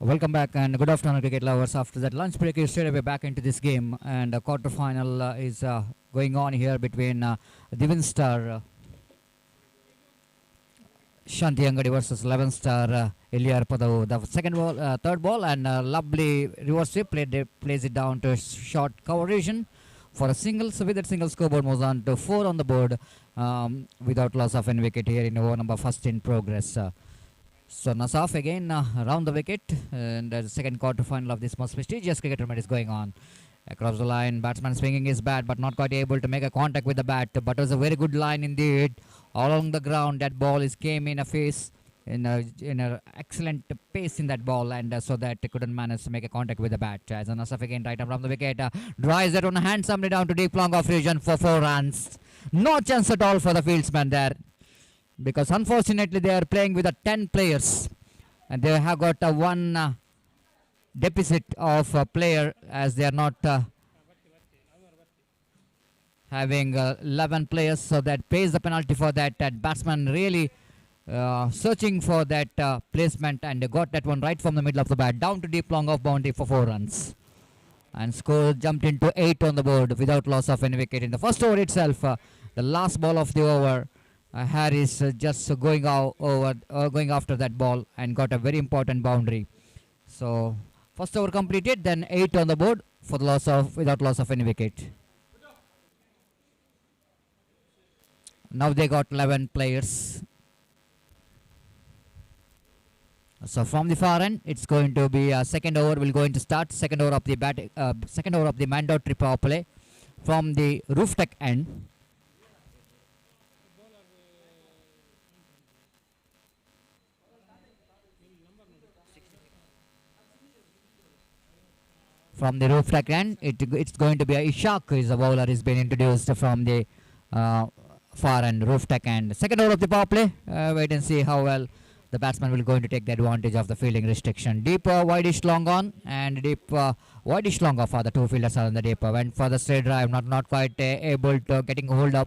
Welcome back and good afternoon, cricket lovers. After that lunch break, is straight away back into this game, and the quarter final is going on here between Divish Star Shanti Angadi versus 11 star Elyapadav. The second ball, third ball, and lovely reverse sweep plays it down to short cover region for a single. So with that single, scoreboard moves on to 4 on the board without loss of any wicket here in over number first in progress. So Nasaf again around the wicket, and the second quarter final of this most prestigious cricket tournament is going on. Across the line, batsman swinging his bat but not quite able to make a contact with the bat. But it was a very good line indeed. All along the ground, that ball came in a face, in a excellent pace in that ball, and so that couldn't manage to make a contact with the bat. As Nasaf again right around the wicket, drives that one handsomely down to deep long off region for 4 runs. No chance at all for the fieldsman there, because unfortunately they are playing with 10 players and they have got one deficit of a player, as they are not having 11 players, so that pays the penalty for that. That batsman really searching for that placement, and they got that one right from the middle of the bat down to deep long off boundary for 4 runs, and score jumped into 8 on the board without loss of any wicket in the first over itself. The last ball of the over, Harris just going after that ball and got a very important boundary. So first over completed, then 8 on the board for the without loss of any wicket. Now they got 11 players. So from the far end, it's going to be second over will going to start. Second over of the mandatory power play from the roof deck end. From the roof deck end, it's going to be Ishaq is a bowler is being introduced from the far end roof deck end. Second over of the power play. Wait and see how well the batsman will going to take the advantage of the fielding restriction. Deep wideish long on, and deep wideish long off. The two fielders are on the deep. Went for the straight drive, not quite able to getting hold of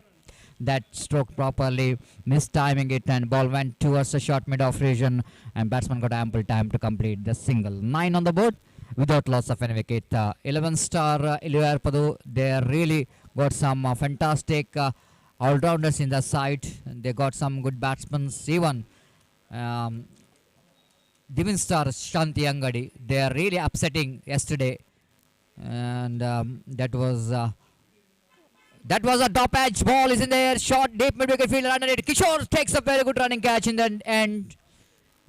that stroke properly, mistiming it, and ball went towards the short mid off region, and batsman got ample time to complete the single. 9 on the board without loss of any wicket. 11 star Elyapadav, they really got some fantastic all-rounders in the side. They got some good batsmen. Even Divish star Shanti Angadi, they are really upsetting yesterday, and that was a top edge ball is in the air, short deep mid wicket fielder under it. Kishore takes a very good running catch in the end.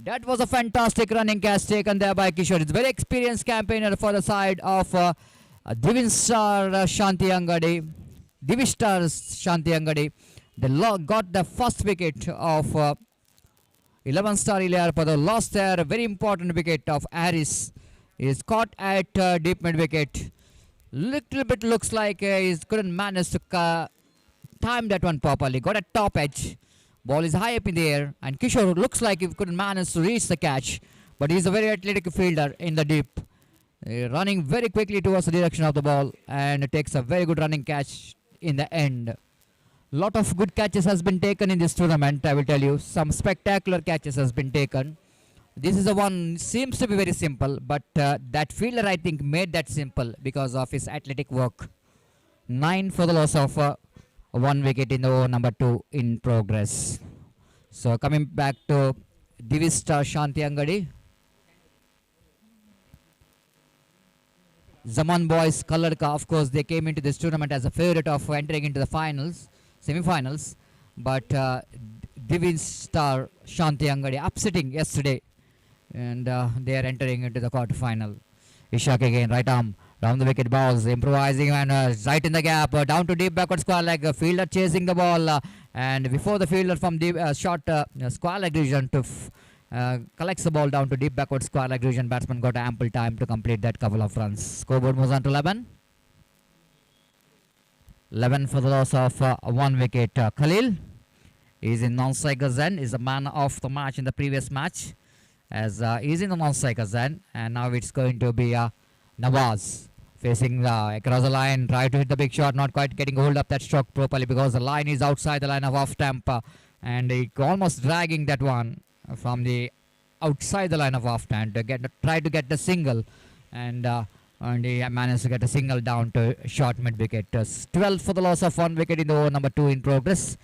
That was a fantastic running catch taken there by Kishore. It's a very experienced campaigner for the side of Divish star Shanti Angadi. Divish star Shanti Angadi. They got the first wicket of 11 star Elyapadav. Lost there a very important wicket of Harris. Is caught at deep mid wicket. Little bit looks like he couldn't manage to time that one properly. Got a top edge. Ball is high up in the air, and Kishore looks like he couldn't manage to reach the catch, but he's a very athletic fielder in the deep, running very quickly towards the direction of the ball, and takes a very good running catch in the end. Lot of good catches has been taken in this tournament, I will tell you. Some spectacular catches has been taken. This is the one, seems to be very simple, but that fielder I think made that simple because of his athletic work. 9 for the loss of 1 wicket in the over number 2 in progress. So coming back to Divish star Shanti Angadi. Zaman boys Kalladka, of course, they came into this tournament as a favorite of entering into the semi-finals, but Divish star Shanti Angadi upsetting yesterday, and they are entering into the quarter final. Ishaq again, right arm down the wicket, balls improvising, and right in the gap, down to deep backward square leg. Fielder chasing the ball, and before the fielder from deep short square leg region to collects the ball down to deep backward square leg region. Batsman got ample time to complete that couple of runs. Scoreboard moves on to 11. 11 for the loss of 1 wicket. Khalil is in non-strikers end, is the man of the match in the previous match, as he's in the non-strikers end, and now it's going to be Nawaz facing across the line, try to hit the big shot, not quite getting hold of that stroke properly because the line is outside the line of off stamp, and he almost dragging that one from the outside the line of half time to try to get the single, and he managed to get a single down to short mid wicket. 12 for the loss of 1 wicket in the over number 2 in progress.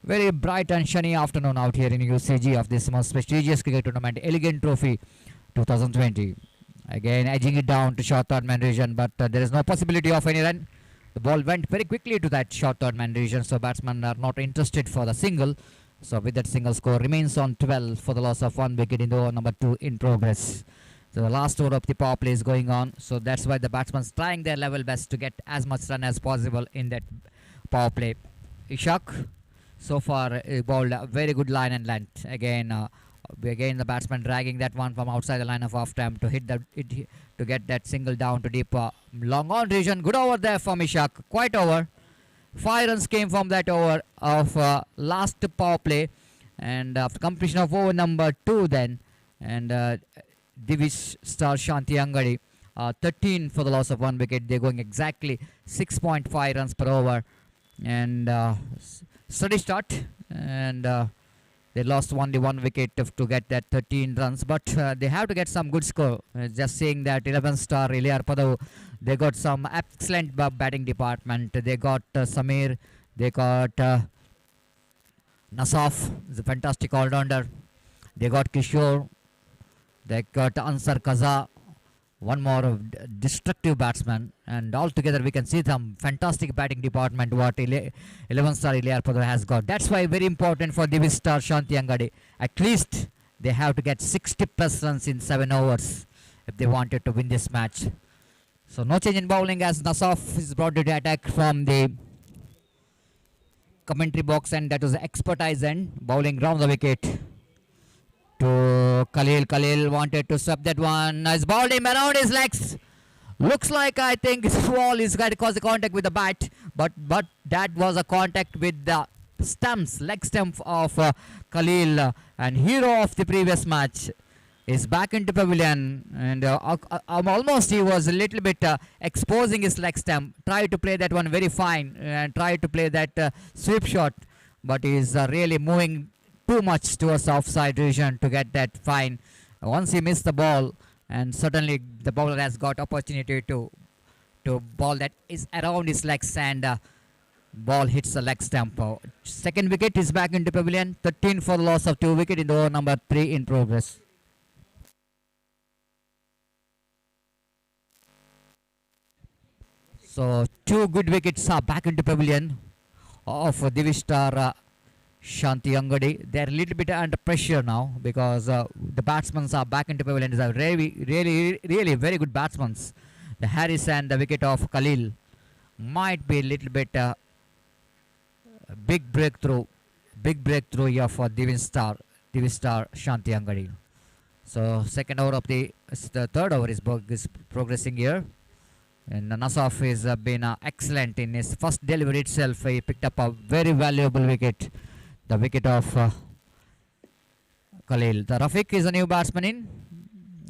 Very bright and sunny afternoon out here in UCG of this most prestigious cricket tournament, Elegant Trophy 2020. Again, edging it down to short third man region, but there is no possibility of any run. The ball went very quickly to that short third man region, so batsmen are not interested for the single. So with that single score remains on 12 for the loss of 1 wicket in the over number 2 in progress. So the last over of the power play is going on, so that's why the batsmen trying their level best to get as much run as possible in that power play. Ishak so far bowled a very good line and length. Again the batsman dragging that one from outside the line of half time to hit to get that single down to deep long on region. Good over there from Ishak, quite over. 5 runs came from that over of last power play, and after completion of over number 2 then, and Divish star Shanti Angadi 13 for the loss of 1 wicket. They're going exactly 6.5 runs per over, and steady start, and they lost only 1 wicket to get that 13 runs, but they have to get some good score. Just saying that 11 star Elyapadav, they got some excellent batting department. They got Samir, they got Nasaf, is a fantastic all-rounder. They got Kishore, they got Ansar Kaza, one more destructive batsman, and altogether we can see some fantastic batting department what 11 star Elyapadav has got. That's why very important for Divish star Shanti Angadi. At least they have to get 60 plus runs in 7 overs if they wanted to win this match. So no change in bowling as Nasaf is brought to the attack from the commentary box, and that was expertise end bowling round the wicket to Khalil. Khalil wanted to sweep that one. Nice bowled him around his legs. Looks like I think his ball is going to cause a contact with the bat, but that was a contact with the leg stump of Khalil, and hero of the previous match is back into pavilion, and almost he was a little bit exposing his leg stump. Tried to play that one very fine and tried to play that sweep shot, but he is really moving too much towards offside region to get that fine. Once he missed the ball, and certainly the bowler has got opportunity to ball that is around his legs, and ball hits the leg stump. Second wicket is back into pavilion. 13 for the loss of 2 wicket in the over number 3 in progress. So 2 good wickets are back into pavilion of Divish star Shanti Angadi. They are a little bit under pressure now because the batsmen are back into pavilion. They are really very good batsmen. The Harris and the wicket of Khalil might be a little bit big breakthrough here for Divish star Shanti Angadi. So second over of the third over is progressing here, and Nasaf has been excellent in his first delivery itself. He picked up a very valuable wicket. The wicket of Khalil. The Rafiq is a new batsman in,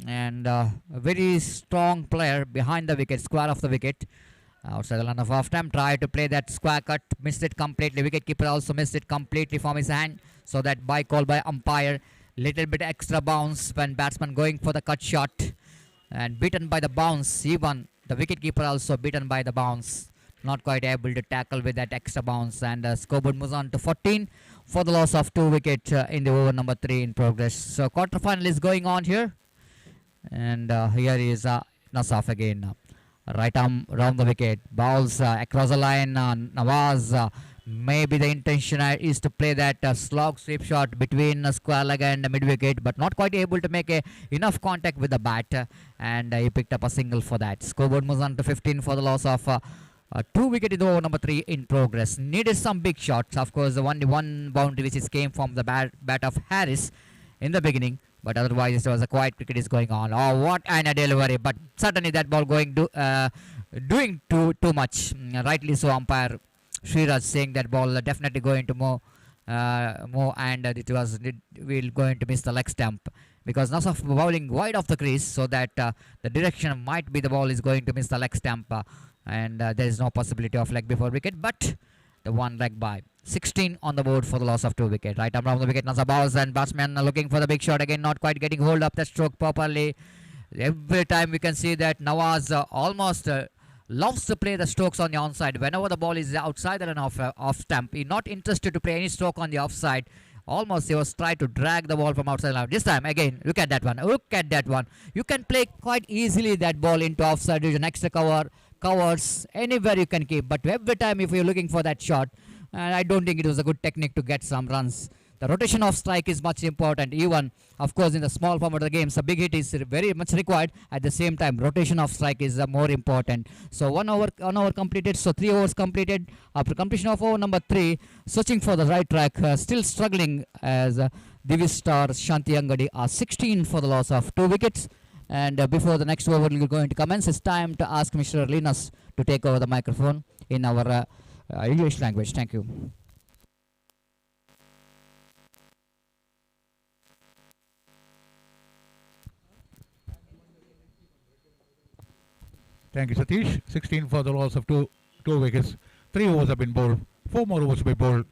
and a very strong player behind the wicket, square of the wicket. Outside the line of half time, tried to play that square cut, missed it completely. Wicketkeeper also missed it completely from his hand. So that by call by umpire, little bit extra bounce when batsman going for the cut shot, and beaten by the bounce. Even the wicketkeeper also beaten by the bounce. Not quite able to tackle with that extra bounce, and scoreboard moves on to 14 for the loss of 2 wicket in the over number 3 in progress. So quarter final is going on here, and here is Nasaf again. Right arm round the wicket, bowls across the line. Nawaz, maybe the intention is to play that slog sweep shot between square leg and mid wicket, but not quite able to make enough contact with the bat, and he picked up a single for that. Scoreboard moves on to 15 for the loss of 2 wicket in the over number 3 in progress. Needed some big shots. Of course, the one boundary which came from the bat of Harris in the beginning, but otherwise it was a quiet cricket is going on. Oh, what an delivery! But certainly that ball doing too much. Rightly so, umpire Sriraj saying that ball definitely going to move, and it was going to miss the leg stump, because Nasaf bowling wide off the crease, so that the direction might be the ball is going to miss the leg stump, and there is no possibility of leg before wicket, but the one leg by. 16 on the board for the loss of 2 wicket. Right arm round the wicket, Nasa bows and batsman looking for the big shot again, not quite getting hold of the stroke properly. Every time we can see that Nawaz almost loves to play the strokes on the onside. Whenever the ball is outside the line off stump, he's not interested to play any stroke on the offside. Almost he was trying to drag the ball from outside line. This time again, look at that one. Look at that one. You can play quite easily that ball into offside region, extra covers, anywhere you can keep. But every time if you're looking for that shot, I don't think it was a good technique to get some runs. The rotation of strike is much important. Even, of course, in the small format of the games, a big hit is very much required. At the same time, rotation of strike is more important. So 1 hour completed. So 3 overs completed. After completion of over number 3, searching for the right track, still struggling as Divish stars Shanti Angadi are 16 for the loss of 2 wickets. And before the next over is going to commence, it's time to ask Mr. Linus to take over the microphone in our English language. Thank you. Thank you, Satish. 16 for the loss of two wickets. 3 overs have been bowled. 4 more overs to be bowled.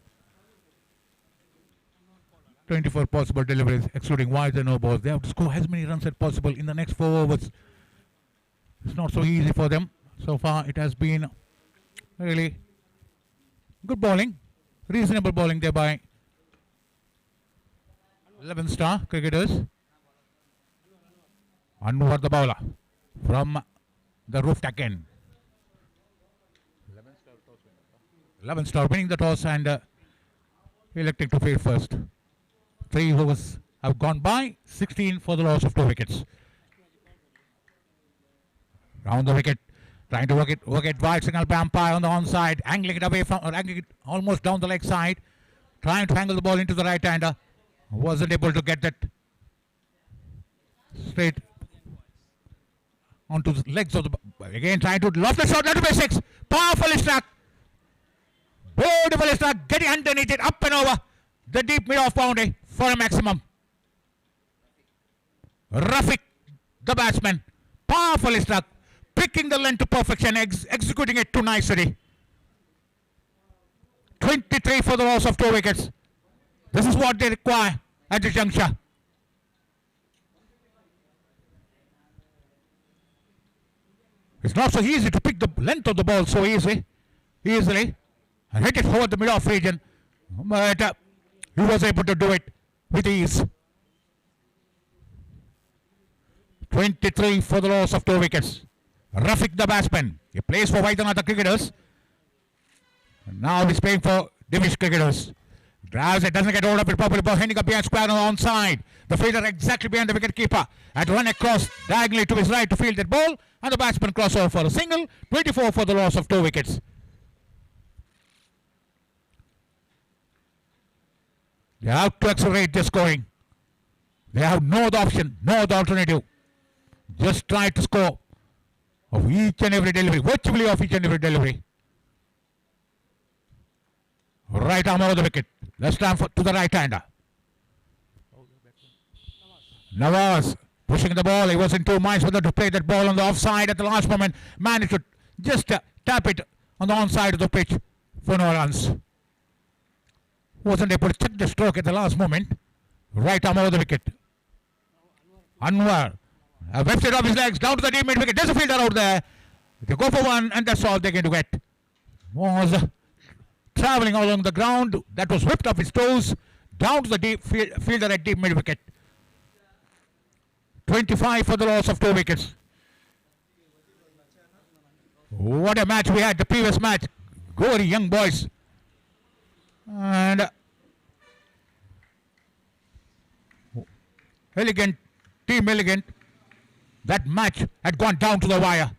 24 possible deliveries, excluding wides and no balls. They have to score as many runs as possible in the next 4 overs. It's not so easy for them. So far, it has been really good bowling. Reasonable bowling there by 11-star cricketers. Anwar the bowler from the roof again. 11-star winning the toss and electing to field first. 3 overs have gone by. 16 for the loss of 2 wickets. Round the wicket, trying to work it wide. Signal by umpire on the onside, angling it away from, angling it almost down the leg side, trying to angle the ball into the right hander. Wasn't able to get that straight onto the legs of the. Again trying to loft the shot, let it be 6. Powerfully struck. Beautifully struck, getting underneath it, up and over the deep mid-off boundary for a maximum. Rafiq, the batsman, powerfully struck, picking the length to perfection, executing it to nicety. 23 for the loss of 2 wickets. This is what they require at this juncture. It's not so easy to pick the length of the ball so easily and hit it over the mid-off region, but he was able to do it with ease. 23 for the loss of 2 wickets. Rafiq the batsman, he plays for Vaidyanath cricketers. Now he's playing for Divish cricketers. Drives it, doesn't get hold of it properly, but handing up behind square on the onside. The fielder exactly behind the wicket keeper. Had run across diagonally to his right to field that ball, and the batsman cross over for a single. 24 for the loss of 2 wickets. They have to accelerate their scoring. They have no other option, no other alternative. Just try to score of each and every delivery, virtually of each and every delivery. Right arm over the wicket. Left arm to the right hander. Nawaz pushing the ball. He was in 2 minds whether to play that ball on the offside at the last moment. Managed to just tap it on the onside of the pitch for no runs. Wasn't able to check the stroke at the last moment. Right arm over the wicket. Anwar whips it off his legs down to the deep mid wicket. There's a fielder out there. They go for 1 and that's all they're going to get. Was travelling along the ground. That was whipped off his toes down to the deep fielder at deep mid wicket. 25 for the loss of 2 wickets. What a match we had the previous match. Gory young boys. And elegant, team elegant. That match had gone down to the wire.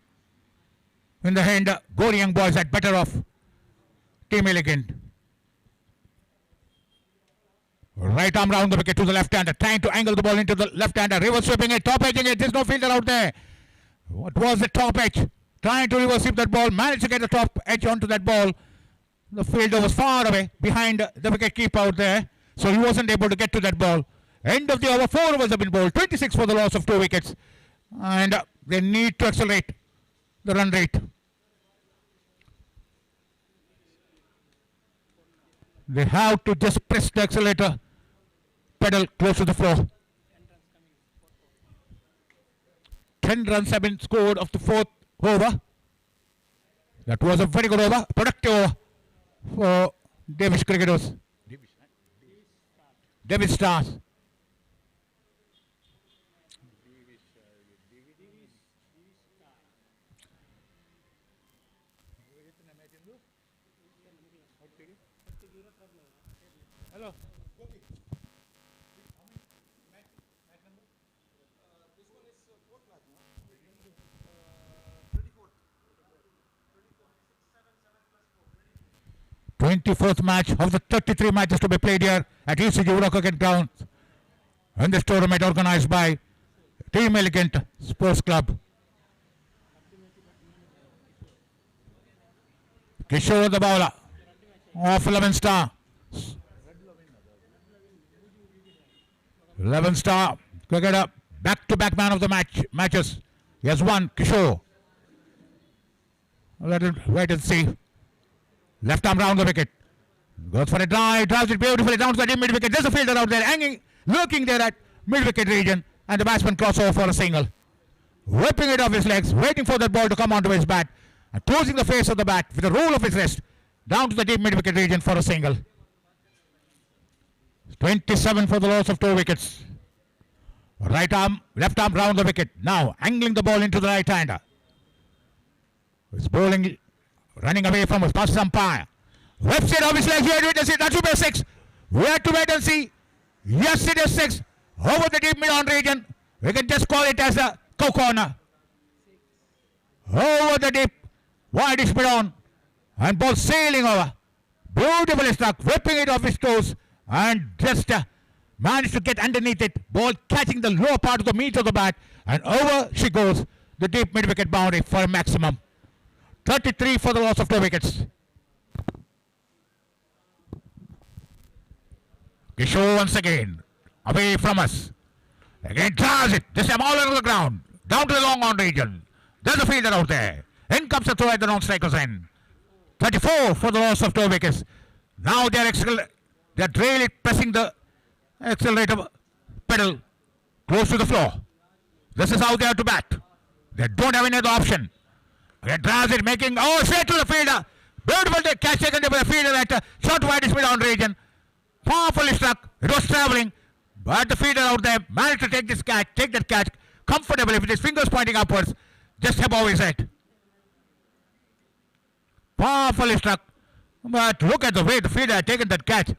In the end, Gory young boys had better off team elegant. Right arm round the wicket to the left hander, trying to angle the ball into the left hander, reverse sweeping it, top edging it. There's no fielder out there. What was the top edge? Trying to reverse sweep that ball, managed to get the top edge onto that ball. The fielder was far away behind the wicket keeper out there, so he wasn't able to get to that ball. End of the over, 4 overs have been bowled, 26 for the loss of 2 wickets, and they need to accelerate the run rate. They have to just press the accelerator pedal close to the floor. 10 runs have been scored of the fourth over. That was a very good over, productive over for Divish cricketers. Divish Stars. Hello. 24th match of the 33 matches to be played here at ECG Euro Cricket Ground in this tournament organized by Team Elegant Sports Club. Kishore the bowler of 11 star. 11 star cricketer, back-to-back man of the matches. He has won, Kishore. Let us wait and see. Left arm round the wicket. Goes for a drive, drives it beautifully down to the mid wicket. There's a fielder out there hanging, looking there at mid wicket region, and the batsman cross over for a single. Whipping it off his legs, waiting for that ball to come onto his bat, and closing the face of the bat with the roll of his wrist down to the deep mid wicket region for a single. 27 for the loss of 2 wickets. Right arm, left arm round the wicket. Now angling the ball into the right hander. He's bowling, running away from us, past umpire. Whips it off his legs. We had to wait and see. That should be a 6. We had to wait and see. Yes, it is 6. Over the deep mid-on region. We can just call it as a corner. Over the deep, wideish mid-on. And ball sailing over. Beautifully struck, whipping it off his toes. And just managed to get underneath it. Ball catching the lower part of the meat of the bat. And over she goes. The deep mid-wicket boundary for a maximum. 33 for the loss of 2 wickets. Kishore once again away from us. Again drives it. This time all over the ground. Down to the long on region. There's a fielder out there. In comes the throw at the non-striker's end. 34 for the loss of 2 wickets. Now they're really pressing the accelerator pedal close to the floor. This is how they have to bat. They don't have any other option. He drives it, making, straight to the fielder. Beautiful catch taken by the fielder at short wideish mid-on region. Powerfully struck. It was travelling. But the fielder out there managed to take that catch comfortably with his fingers pointing upwards, just above his head. Powerfully struck. But look at the way the fielder had taken that catch.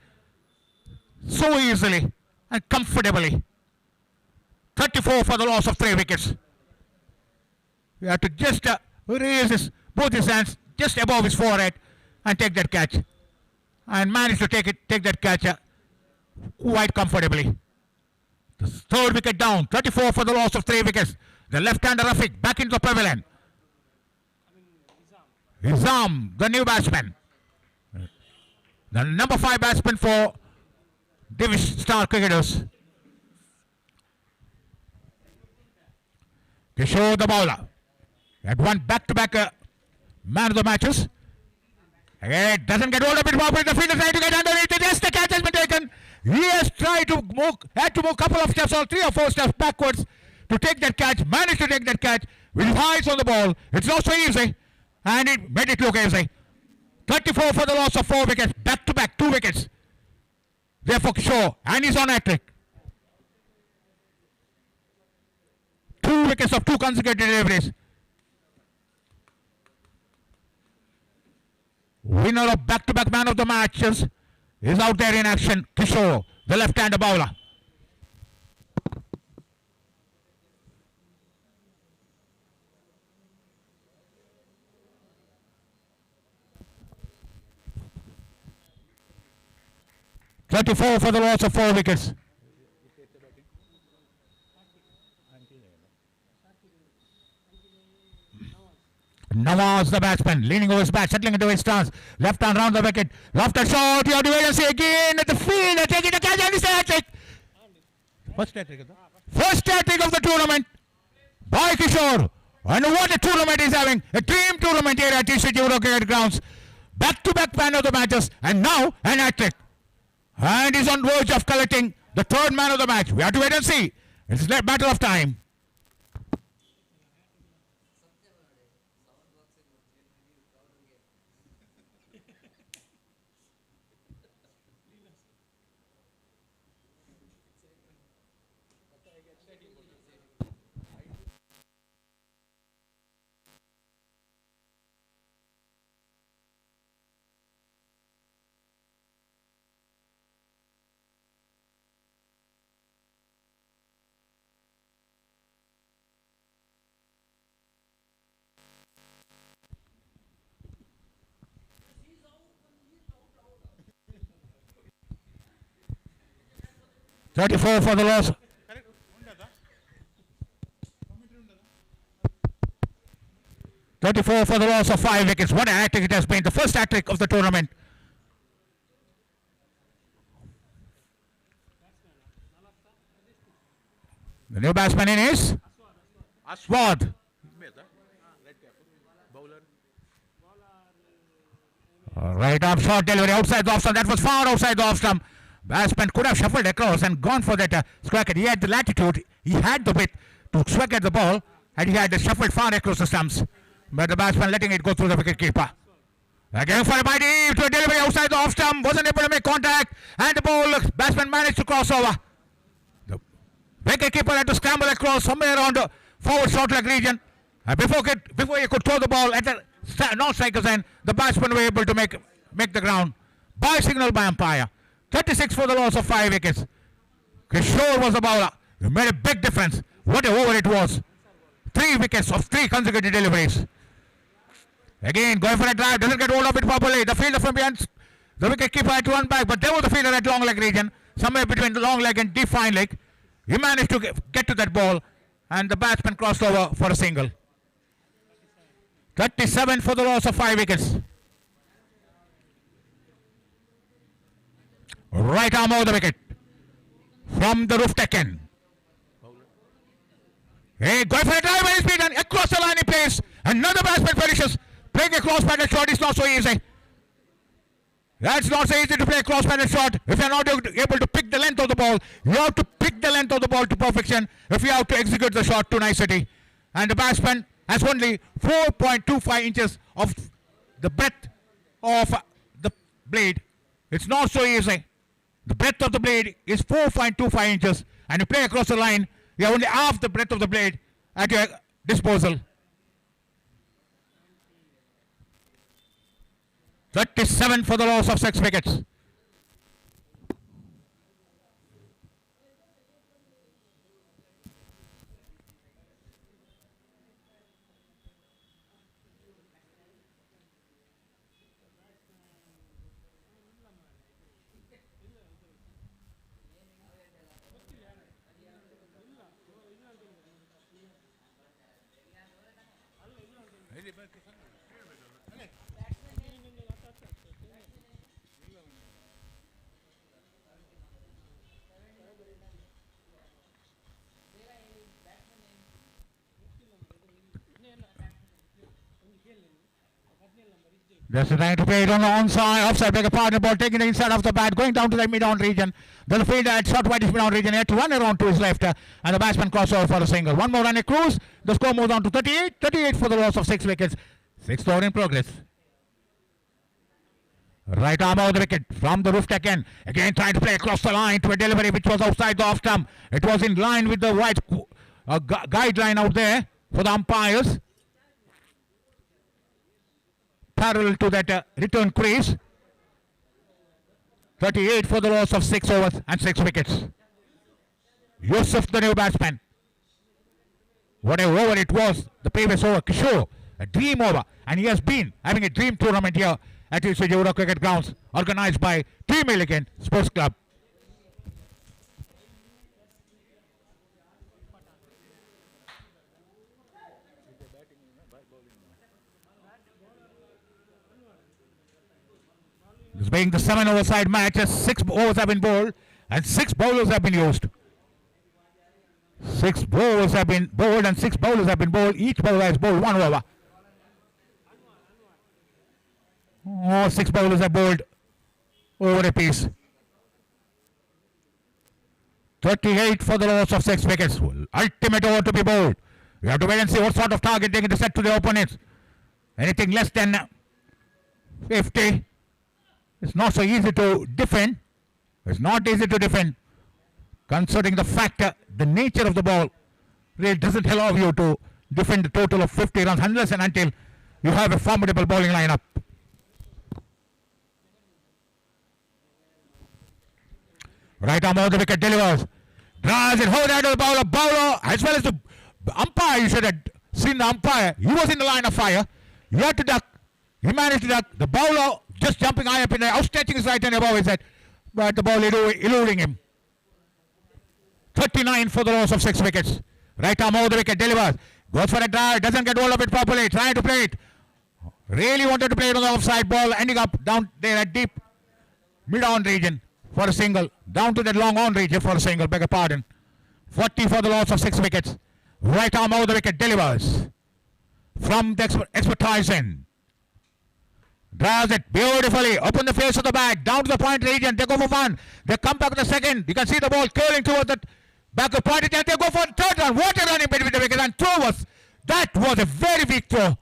So easily and comfortably. 34 for the loss of 3 wickets. We have to just raise both his hands just above his forehead and take that catch. And manage to take that catch quite comfortably. The 3rd wicket down. 34 for the loss of 3 wickets. The left-hander Rafiq back into the pavilion. Nizam, the new batsman. The number 5 batsman for Divish Star Cricketers. Kishore the bowler. Had won back-to-back man of the matches. It doesn't get hold of it properly. The fielder trying to get underneath it. Yes, the catch has been taken. He has tried to move, had to move a couple of steps or 3 or 4 steps backwards to take that catch. Managed to take that catch with his eyes on the ball. It's not so easy. And it made it look easy. 34 for the loss of 4 wickets. Back-to-back 2 wickets. Therefore, Kishore. And he's on hat-trick. 2 wickets of 2 consecutive deliveries. Winner of back-to-back man of the matches is out there in action. Kishore, the left-hander bowler. $34 for the loss of 4 wickets. Nawaz the batsman, leaning over his bat, settling into his stance. Left hand round the wicket. Lofted shot. You have to wait and see again at the field. Taking the catch and it's a hat-trick. First hat-trick of the tournament by Kishore. And what a tournament he's having. A dream tournament here at ECG Euro Cricket Grounds. Back-to-back man of the matches, and now an hat-trick. And he's on verge of collecting the third man of the match. We have to wait and see. It's a matter of time. .34 for the loss. 34 for the loss of 5 wickets. What a hat-trick it has been. The first hat-trick of the tournament. The new batsman in is Aswad. Right arm short delivery outside the off stump. That was far outside the off stump. Batsman could have shuffled across and gone for that squacker. He had the latitude. He had the width to swag at the ball, and he had shuffled far across the stumps. But the batsman letting it go through the wicketkeeper. Again for a bite to a delivery outside the off stump. Wasn't able to make contact, and the ball batsman managed to cross over. The wicketkeeper had to scramble across somewhere around the forward short leg region. Before he could throw the ball at the non-striker's end, the batsmen were able to make the ground. By signal by umpire. 36 for the loss of 5 wickets. Kishore was the bowler. He made a big difference. What a over it was. 3 wickets of 3 consecutive deliveries. Again, going for a drive. Doesn't get hold of it properly. The fielder from behind. The wicket keeper had to run back. But there was the fielder at long leg region. Somewhere between the long leg and deep fine leg. He managed to get to that ball. And the batsman crossed over for a single. 37 for the loss of 5 wickets. Right arm over the wicket. From the roof taken. Hey, going for a drive and speed and across the line he plays. Another batsman finishes. Playing a cross-batted shot is not so easy. That's not so easy to play a cross-batted shot. If you're not able to pick the length of the ball, you have to pick the length of the ball to perfection if you have to execute the shot to nicety. And the batsman has only 4.25 inches of the breadth of the blade. It's not so easy. The breadth of the blade is 4.25 inches, and you play across the line, you have only half the breadth of the blade at your disposal. 37 for the loss of 6 wickets. There's a time to play it on the onside, offside, beg a partner ball, taking the inside of the bat, going down to the mid-on region. The fielder at short whitish mid-on region, he had to run around to his left, and the batsman crossed over for a single. One more run a cruise, the score moves on to 38, 38 for the loss of 6 wickets. 6th over in progress. Right arm over the wicket from the roof deck end. Again trying to play across the line to a delivery which was outside the off stump. It was in line with the white guideline out there for the umpires. Parallel to that return crease. 38 for the loss of 6 overs and 6 wickets. Yusuf, the new batsman. What a over it was, the previous over. Kishore, a dream over. And he has been having a dream tournament here at the Sujura Cricket Grounds, organized by Team Milligan Sports Club. This being the 7-over-side match, 6 overs have been bowled and 6 bowlers have been used. 6 bowlers have been bowled and 6 bowlers have been bowled. Each bowler has bowled 1 over. All 6 bowlers are bowled over a piece. 38 for the loss of 6 wickets. Ultimate over to be bowled. We have to wait and see what sort of target they can set to the opponents. Anything less than 50. It's not so easy to defend. It's not easy to defend. Considering the fact the nature of the ball really doesn't allow you to defend a total of 50 runs unless and until you have a formidable bowling lineup. Right arm over the wicket delivers. Drives it home to the bowler. Bowler as well as the umpire. You should have seen the umpire. He was in the line of fire. He had to duck. He managed to duck. The bowler just jumping high up in the air, outstretching his right hand above his head. But the ball eluding him. 39 for the loss of 6 wickets. Right arm over the wicket delivers. Goes for a drive. Doesn't get hold of it properly. Trying to play it. Really wanted to play it on the offside ball. Ending up down there at deep mid-on region for a single. Down to that long-on region for a single. Beg your pardon. 40 for the loss of 6 wickets. Right arm over the wicket delivers. From the expertise in. Drives it beautifully. Open the face of the bag. Down to the point region. They go for one. They come back to the second. You can see the ball curling towards the back of point region. They go for the third run. What a run in between the wickets. And that was a very weak throw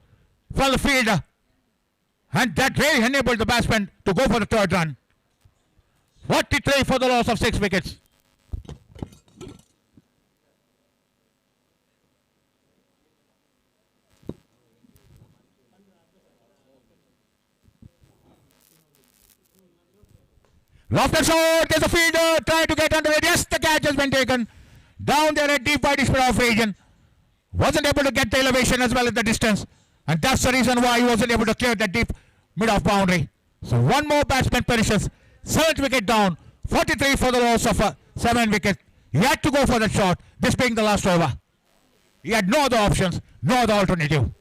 from the fielder. And that really enabled the batsman to go for the third run. 43 for the loss of 6 wickets. Lofted shot, there's a fielder trying to get under it. Yes, the catch has been taken. Down there at deep wide mid-off region. Wasn't able to get the elevation as well as the distance. And that's the reason why he wasn't able to clear that deep mid-off boundary. So one more batsman perishes. 7th wicket down. 43 for the loss of 7 wickets. He had to go for that shot, this being the last over. He had no other options, no other alternative.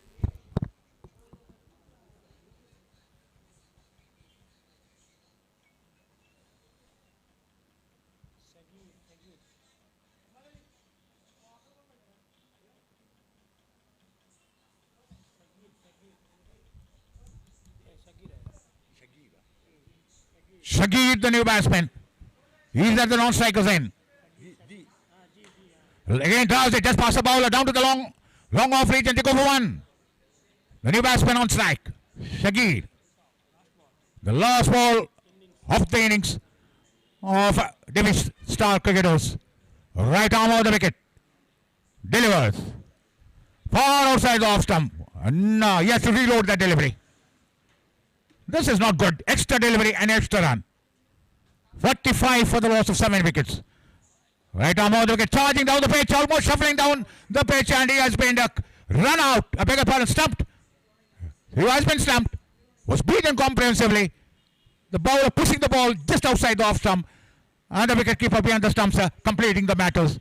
Shagir, the new batsman. He's at the non-striker's end. Again drives it, just past the bowler, down to the long off region, they go for one. The new batsman on strike. Shagir. The last ball of the innings of Divish star cricketers. Right arm over the wicket. Delivers. Far outside the off stump. No, he has to reload that delivery. This is not good. Extra delivery and extra run. 45 for the loss of 7 wickets. Right arm over the wicket, charging down the pitch, almost shuffling down the pitch, and he has been run out. I beg your pardon, stumped. He has been stumped. Was beaten comprehensively. The bowler pushing the ball just outside the off stump, and the wicketkeeper behind the stumps completing the matters.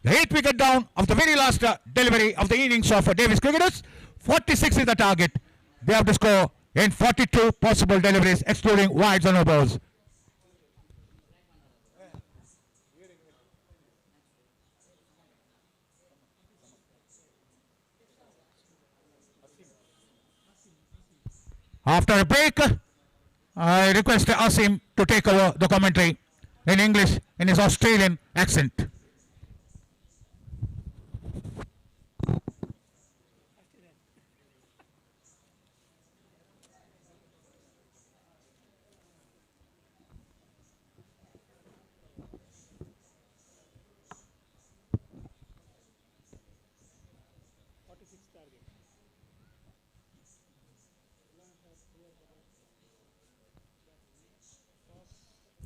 The 8th wicket down of the very last delivery of the innings of Davis cricketers. 46 is the target. They have to score in 42 possible deliveries, excluding wides and no balls. After a break, I request Asim to take over the commentary in English in his Australian accent.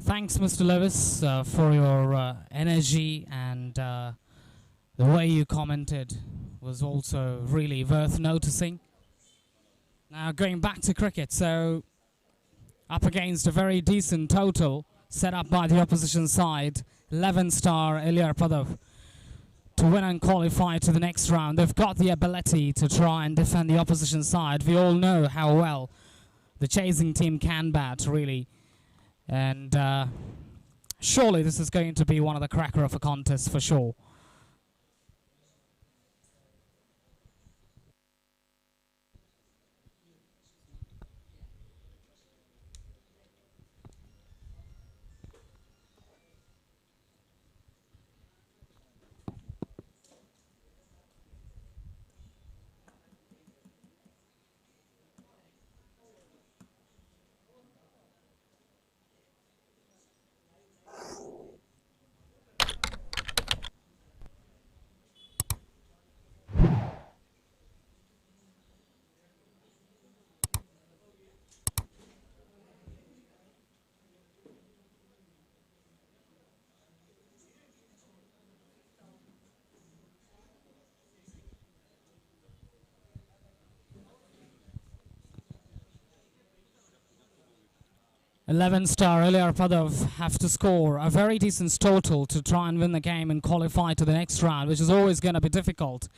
Thanks, Mr. Lewis, for your energy, and the way you commented was also really worth noticing. Now going back to cricket, so up against a very decent total set up by the opposition side, 11-star Elyapadav, to win and qualify to the next round. They've got the ability to try and defend the opposition side. We all know how well the chasing team can bat, really. And surely this is going to be one of the cracker of a contest for sure. 11-star Elyapadav have to score a very decent total to try and win the game and qualify to the next round, which is always going to be difficult.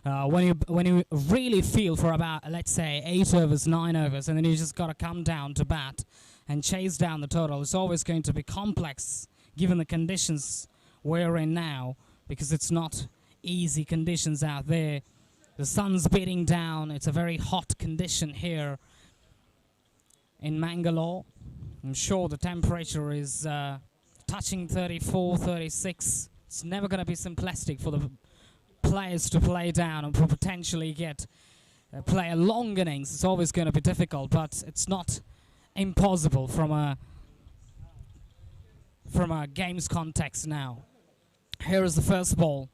When you really feel for about, let's say, 8 overs, 9 overs, and then you just got to come down to bat and chase down the total, it's always going to be complex given the conditions we're in now, because it's not easy conditions out there. The sun's beating down. It's a very hot condition here in Mangalore. I'm sure the temperature is touching 34, 36. It's never going to be simplistic for the players to play down and potentially get play a long innings. It's always going to be difficult, but it's not impossible from a game's context now. Here is the first ball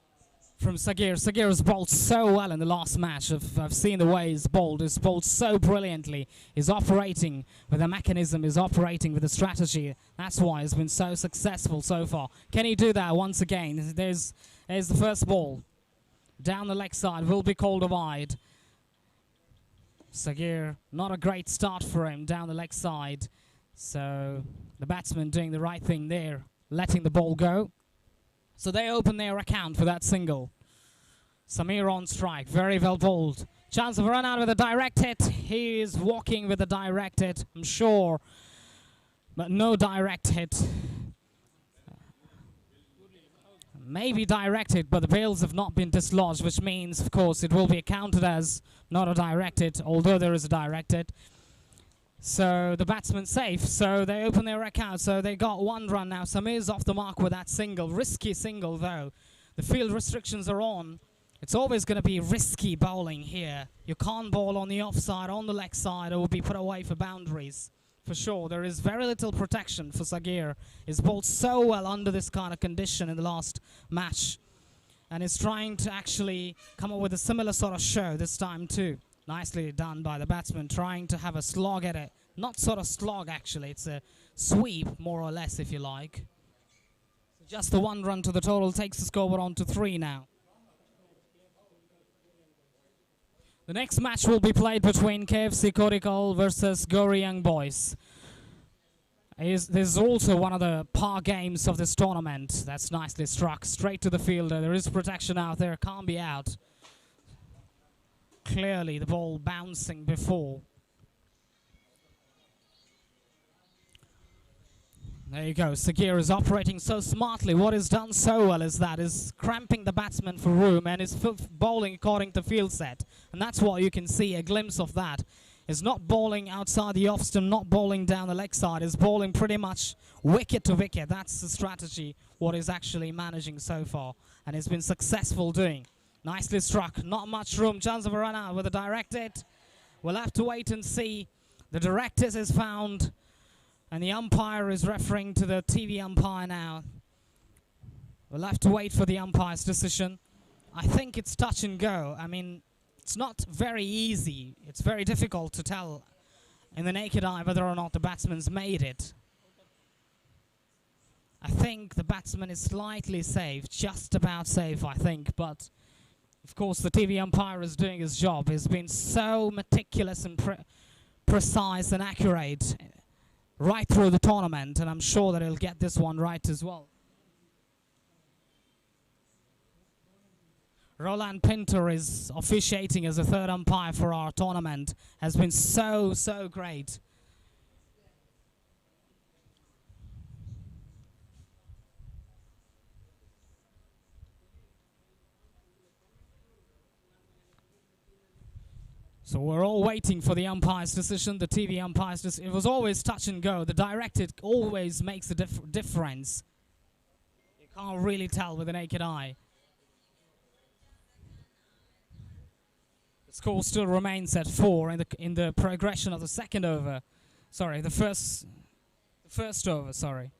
from Sagir. Sagir has bowled so well in the last match. I've seen the way he's bowled. He's bowled so brilliantly. He's operating with a mechanism. He's operating with a strategy. That's why he's been so successful so far. Can he do that once again? There's the first ball. Down the leg side. Will be called a wide. Sagir, not a great start for him down the leg side. So the batsman doing the right thing there, letting the ball go. So they open their account for that single. Samir on strike, very well bowled. Chance of a run out with a direct hit. He is walking with a direct hit, I'm sure. But no direct hit. Maybe direct hit, but the bails have not been dislodged, which means, of course, it will be accounted as not a direct hit, although there is a direct hit. So the batsman's safe, so they open their account. So they got 1 run now. Samir's off the mark with that single. Risky single, though. The field restrictions are on. It's always going to be risky bowling here. You can't bowl on the offside, on the leg side, or will be put away for boundaries. For sure, there is very little protection for Sagir. He's bowled so well under this kind of condition in the last match. And is trying to actually come up with a similar sort of show this time too. Nicely done by the batsman, trying to have a slog at it. Not sort of slog, actually. It's a sweep, more or less, if you like. So just the 1 run to the total takes the score on to 3 now. The next match will be played between KFC Korikal versus Gauri Young Boys. This is also one of the par games of this tournament. That's nicely struck. Straight to the fielder. There is protection out there. Can't be out. Clearly the ball bouncing before. There you go. Sagir is operating so smartly. What is done so well is cramping the batsman for room and is bowling according to field set. And that's what you can see, a glimpse of that. Is not bowling outside the off stump, not bowling down the leg side. Is bowling pretty much wicket to wicket. That's the strategy, what is actually managing so far. And has been successful doing. Nicely struck. Not much room. Chance of a run out with a direct hit. We'll have to wait and see. The direct hit is found. And the umpire is referring to the TV umpire now. We'll have to wait for the umpire's decision. I think it's touch and go. I mean, it's not very easy. It's very difficult to tell in the naked eye whether or not the batsman's made it. I think the batsman is slightly safe, just about safe, I think. But, of course, the TV umpire is doing his job. He's been so meticulous and precise and accurate right through the tournament, and I'm sure that he'll get this one right as well. Roland Pinter is officiating as a third umpire for our tournament. Has been so great. So we're all waiting for the umpire's decision, the TV umpire's decision. It was always touch and go. The directed always makes a difference. You can't really tell with the naked eye. The score still remains at 4 in the progression of the second over. Sorry, the first over, sorry.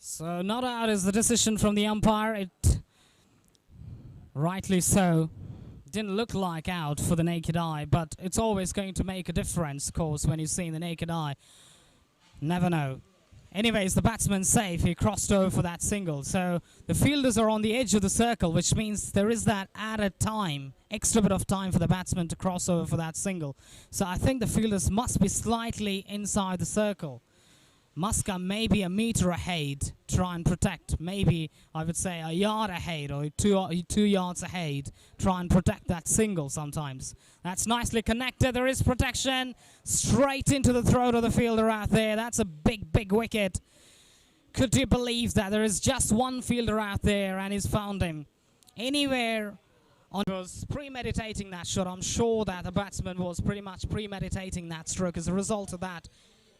So not out is the decision from the umpire. It rightly so didn't look like out for the naked eye, but it's always going to make a difference, of course, when you see the naked eye. Never know. Anyways, the batsman's safe. He crossed over for that single. So the fielders are on the edge of the circle, which means there is that added time, extra bit of time for the batsman to cross over for that single. So I think the fielders must be slightly inside the circle. Must come maybe a meter ahead, try and protect. Maybe, I would say, a yard ahead or two yards ahead. Try and protect that single sometimes. That's nicely connected. There is protection. Straight into the throat of the fielder out there. That's a big, big wicket. Could you believe that? There is just one fielder out there and he's found him. Anywhere on was premeditating that shot. I'm sure that the batsman was pretty much premeditating that stroke. As a result of that,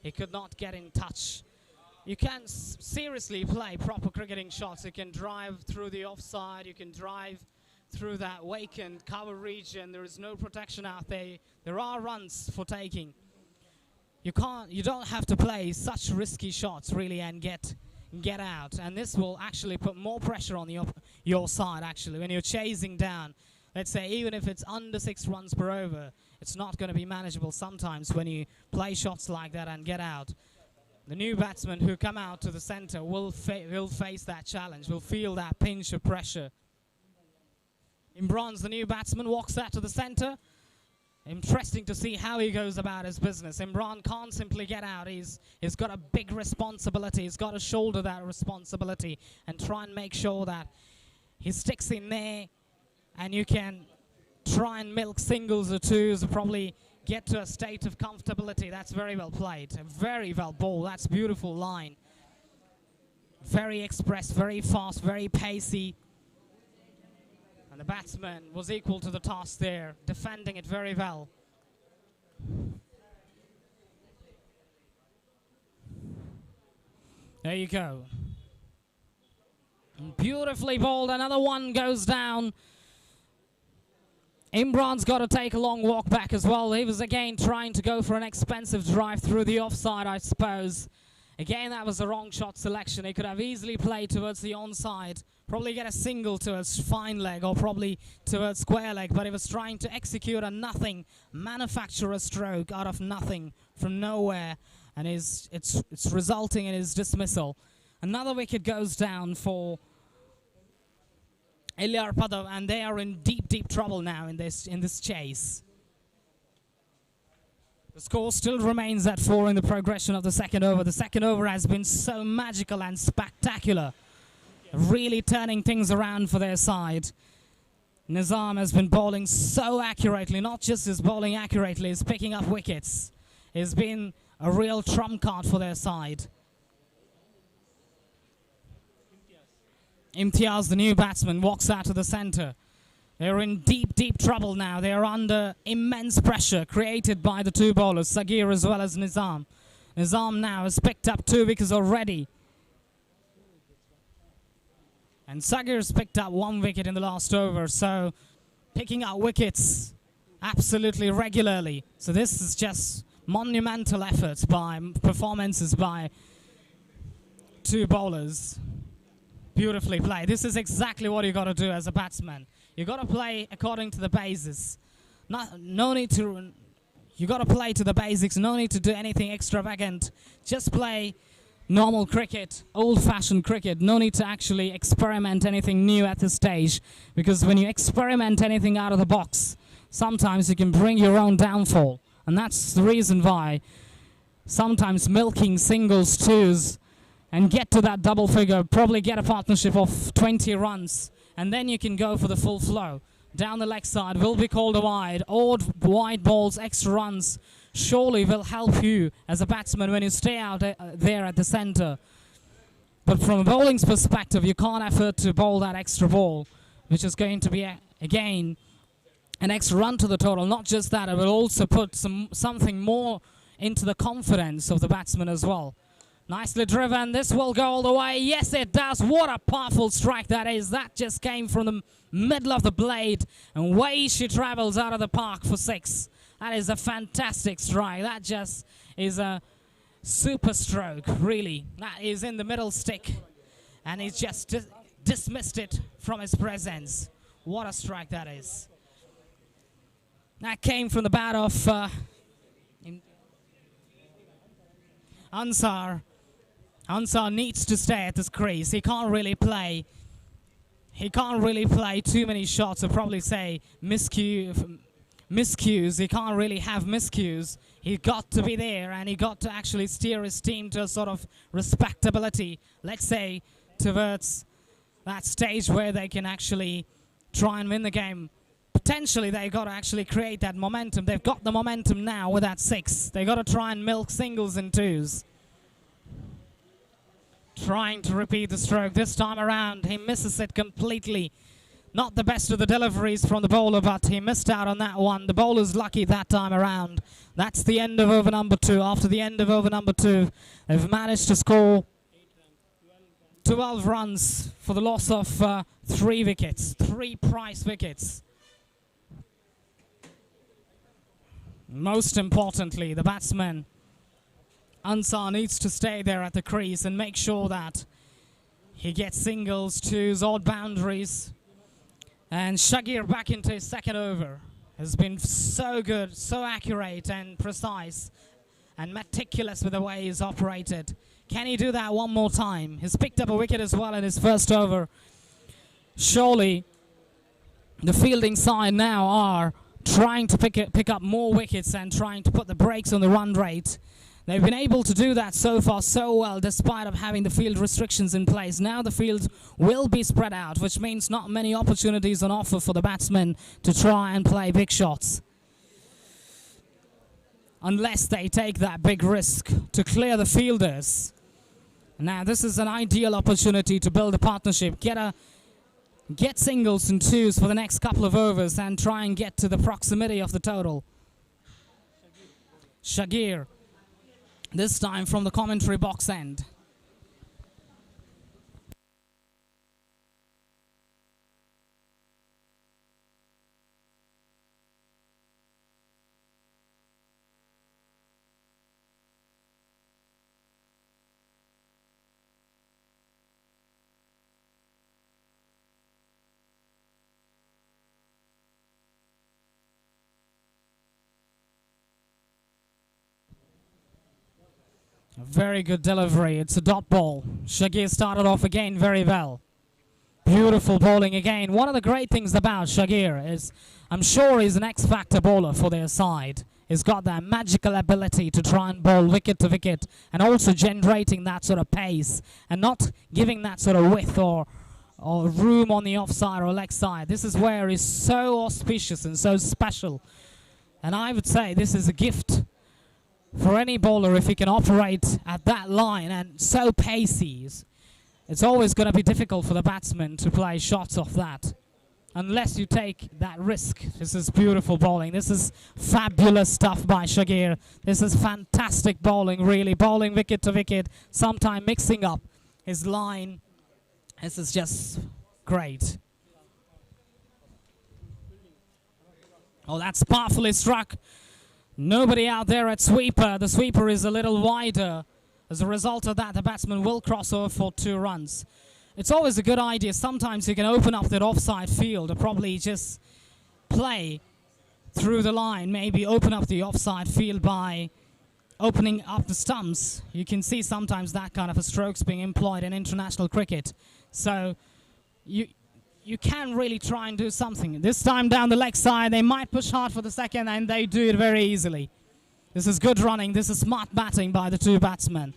he could not get in touch. You can seriously play proper cricketing shots. You can drive through the offside. You can drive through that vacant cover region. There is no protection out there. There are runs for taking. You don't have to play such risky shots really and get out. And this will actually put more pressure on your side actually when you're chasing down. Let's say even if it's under 6 runs per over, it's not going to be manageable sometimes when you play shots like that and get out. The new batsmen who come out to the centre will face that challenge, will feel that pinch of pressure. Imran's the new batsman, walks out to the centre. Interesting to see how he goes about his business. Imran can't simply get out. He's got a big responsibility. He's got to shoulder that responsibility and try and make sure that he sticks in there and you can try and milk singles or twos, or probably get to a state of comfortability. That's very well played, very well bowled. That's beautiful line. Very express, very fast, very pacey. And the batsman was equal to the task there, defending it very well. There you go. Beautifully bowled. Another one goes down. Imran's got to take a long walk back as well. He was again trying to go for an expensive drive through the offside, I suppose. Again, that was the wrong shot selection. He could have easily played towards the onside, probably get a single towards fine leg or probably towards square leg, but he was trying to execute a nothing, manufacture a stroke out of nothing, from nowhere, and it's resulting in his dismissal. Another wicket goes down for Elyapadav, and they are in deep, deep trouble now in this chase. The score still remains at 4 in the progression of the second over. The second over has been so magical and spectacular, really turning things around for their side. Nizam has been bowling so accurately, not just his bowling accurately, he's picking up wickets. He's been a real trump card for their side. Imtiaz, the new batsman, walks out to the centre. They're in deep, deep trouble now. They are under immense pressure created by the two bowlers, Sagir as well as Nizam. Nizam now has picked up 2 wickets already. And Sagir has picked up 1 wicket in the last over, so picking up wickets absolutely regularly. So this is just monumental efforts by performances by 2 bowlers. Beautifully played. This is exactly what you got to do as a batsman. You got to play according to the basis. No need to. You got to play to the basics. No need to do anything extravagant. Just play normal cricket, old-fashioned cricket. No need to actually experiment anything new at this stage, because when you experiment anything out of the box, sometimes you can bring your own downfall, and that's the reason why sometimes milking singles, twos, and get to that double figure, probably get a partnership of 20 runs, and then you can go for the full flow. Down the leg side will be called a wide. Odd wide balls, extra runs, surely will help you as a batsman when you stay out there at the centre. But from a bowling's perspective, you can't afford to bowl that extra ball, which is going to be, again, an extra run to the total. Not just that, it will also put something more into the confidence of the batsman as well. Nicely driven. This will go all the way. Yes, it does. What a powerful strike that is. That just came from the middle of the blade, and way she travels out of the park for 6. That is a fantastic strike. That just is a super stroke, really. That is in the middle stick and he's just dismissed it from his presence. What a strike that is. That came from the bat of Ansar. Ansar needs to stay at this crease. He can't really play too many shots, or probably say miscues. He can't really have miscues. He got to be there, and he got to actually steer his team to a sort of respectability, let's say, towards that stage where they can actually try and win the game. Potentially, they got to actually create that momentum. They've got the momentum now with that 6. They got to try and milk singles and 2s. Trying to repeat the stroke this time around. He misses it completely. Not the best of the deliveries from the bowler, but he missed out on that one. The bowler's lucky that time around. That's the end of over number 2. After the end of over number 2, they've managed to score 12 runs for the loss of 3 wickets. 3 prize wickets. Most importantly, the batsman Ansar needs to stay there at the crease and make sure that he gets singles, 2s, odd boundaries. And Shagir back into his second over has been so good, so accurate and precise and meticulous with the way he's operated. Can he do that one more time? He's picked up a wicket as well in his first over. Surely the fielding side now are trying to pick up more wickets and trying to put the brakes on the run rate. They've been able to do that so far so well, despite of having the field restrictions in place. Now the field will be spread out, which means not many opportunities on offer for the batsmen to try and play big shots. Unless they take that big risk to clear the fielders. Now this is an ideal opportunity to build a partnership, get singles and 2s for the next couple of overs and try and get to the proximity of the total. Shagir. This time from the commentary box end. A very good delivery. It's a dot ball. Shagir started off again very well. Beautiful bowling again. One of the great things about Shagir is, I'm sure he's an X-factor bowler for their side. He's got that magical ability to try and bowl wicket to wicket and also generating that sort of pace and not giving that sort of width or room on the offside or leg side. This is where he's so auspicious and so special. And I would say this is a gift for any bowler if he can operate at that line and so pacey. It's always going to be difficult for the batsman to play shots off that unless you take that risk. This is beautiful bowling. This is fabulous stuff by Shagir. This is fantastic bowling, really. Bowling wicket to wicket, sometimes mixing up his line. This is just great. Oh, that's powerfully struck. Nobody out there at sweeper. The sweeper is a little wider. As a result of that, the batsman will cross over for 2 runs. It's always a good idea. Sometimes you can open up that offside field or probably just play through the line. Maybe open up the offside field by opening up the stumps. You can see sometimes that kind of a strokes being employed in international cricket. So you can really try and do something. This time down the leg side, they might push hard for the second and they do it very easily. This is good running. This is smart batting by the 2 batsmen.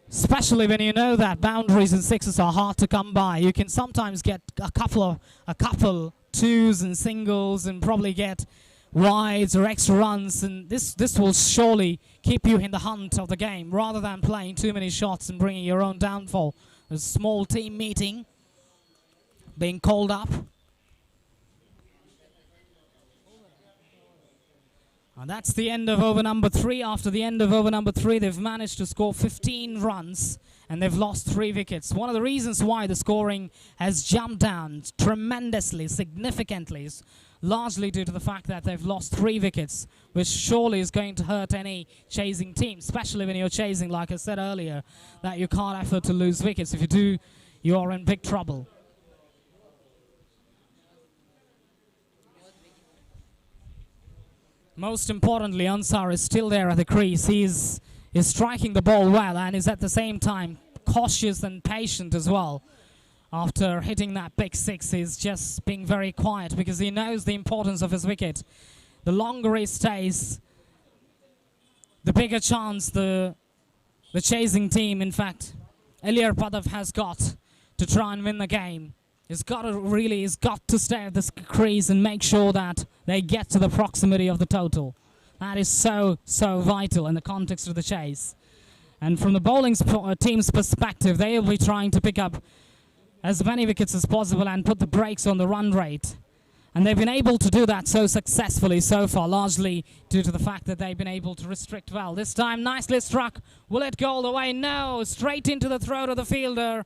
Especially when you know that boundaries and 6s are hard to come by. You can sometimes get a couple 2s and singles and probably get wides or extra runs, and this will surely keep you in the hunt of the game rather than playing too many shots and bringing your own downfall. A small team meeting being called up. And that's the end of over number 3. After the end of over number 3, they've managed to score 15 runs and they've lost 3 wickets. One of the reasons why the scoring has jumped down tremendously, significantly, largely due to the fact that they've lost 3 wickets, which surely is going to hurt any chasing team, especially when you're chasing, like I said earlier, that you can't afford to lose wickets. If you do, you're in big trouble. Most importantly, Ansar is still there at the crease. He's striking the ball well and is at the same time cautious and patient as well. After hitting that big 6, he's just being very quiet because he knows the importance of his wicket. The longer he stays, the bigger chance the chasing team, in fact, Elyapadav has got to try and win the game. He's got to stay at this crease and make sure that they get to the proximity of the total. That is so vital in the context of the chase. And from the bowling team's perspective, they will be trying to pick up as many wickets as possible and put the brakes on the run rate. And they've been able to do that so successfully so far, largely due to the fact that they've been able to restrict well. This time, nicely struck. Will it go all the way? No, straight into the throat of the fielder.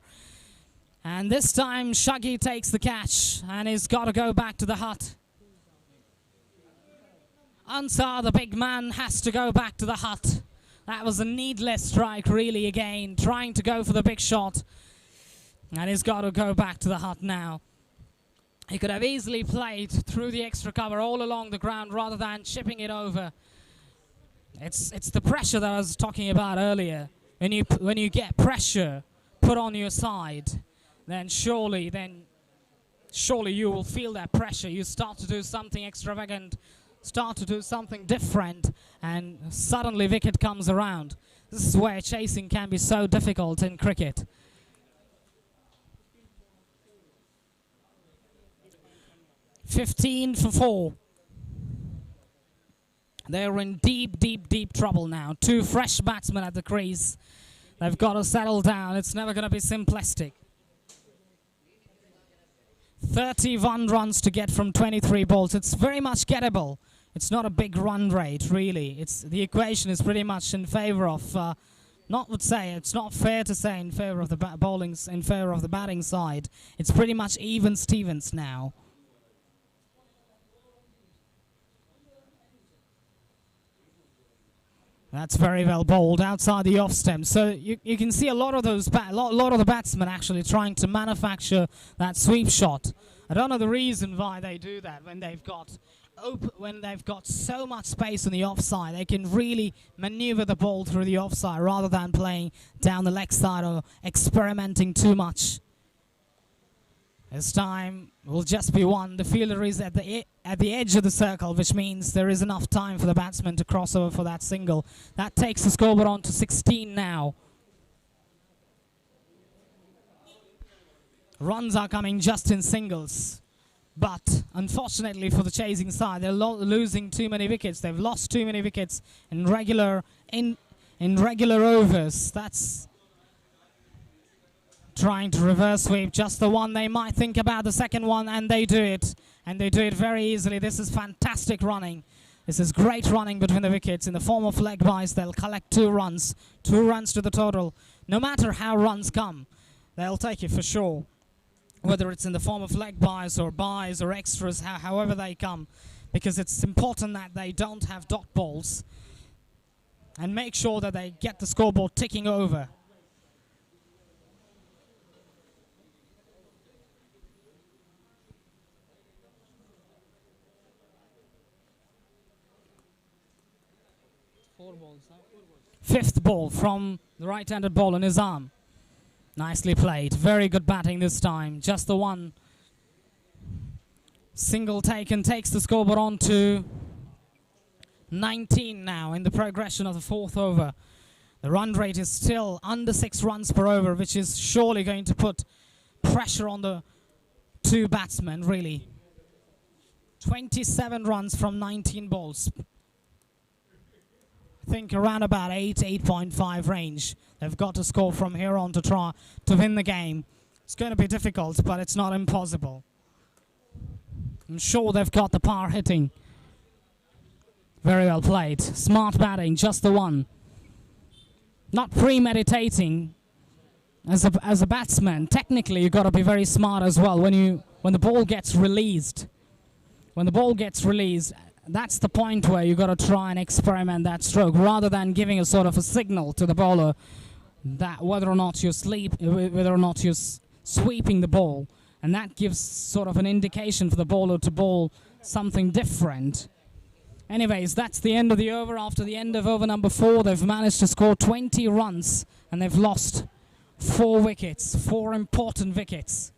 And this time, Shaggy takes the catch and he's got to go back to the hut. Ansar, the big man, has to go back to the hut. That was a needless strike, really, again, trying to go for the big shot. And he's got to go back to the hut now. He could have easily played through the extra cover all along the ground rather than chipping it over. It's the pressure that I was talking about earlier. When you get pressure put on your side, then surely you will feel that pressure. You start to do something extravagant, start to do something different, and suddenly wicket comes around. This is where chasing can be so difficult in cricket. "15 for 4. They're in deep trouble now. 2 fresh batsmen at the crease. They've got to settle down. It's never going to be simplistic. 31 runs to get from 23 balls. It's very much gettable. It's not a big run rate, really. The equation is pretty much in favor of, it's not fair to say in favor of the bowling's in favor of the batting side. It's pretty much even Stevens now. That's very well bowled outside the off stem. So you can see a lot of those lot of the batsmen actually trying to manufacture that sweep shot. I don't know the reason why they do that when they've got so much space on the offside. They can really maneuver the ball through the offside rather than playing down the leg side or experimenting too much. This time will just be 1. The fielder is at the edge of the circle, which means there is enough time for the batsman to cross over for that single. That takes the scoreboard on to 16 now. Runs are coming just in singles. But unfortunately for the chasing side, they're losing too many wickets. They've lost too many wickets in regular overs. That's trying to reverse sweep, just the one. They might think about the second one, and they do it. And they do it very easily. This is fantastic running. This is great running between the wickets. In the form of leg byes, they'll collect 2 runs. 2 runs to the total. No matter how runs come, they'll take it for sure. Whether it's in the form of leg byes or extras, however they come. Because it's important that they don't have dot balls. And make sure that they get the scoreboard ticking over. Fifth ball from the right-handed ball in his arm. Nicely played. Very good batting this time. Just the 1. Single taken takes the scoreboard on to 19 now in the progression of the 4th over. The run rate is still under 6 runs per over, which is surely going to put pressure on the 2 batsmen, really. 27 runs from 19 balls. I think around about 8.5 range. They've got to score from here on to try to win the game. It's going to be difficult, but it's not impossible. I'm sure they've got the power hitting. Very well played. Smart batting, just the 1. Not premeditating. As a batsman, technically you've got to be very smart as well when the ball gets released. when the ball gets released, that's the point where you got to try and experiment that stroke rather than giving a sort of a signal to the bowler that whether or not you're sweeping the ball, and that gives sort of an indication for the bowler to bowl something different. Anyways, that's the end of the over. After the end of over number 4, they've managed to score 20 runs and they've lost 4 wickets, 4 important wickets.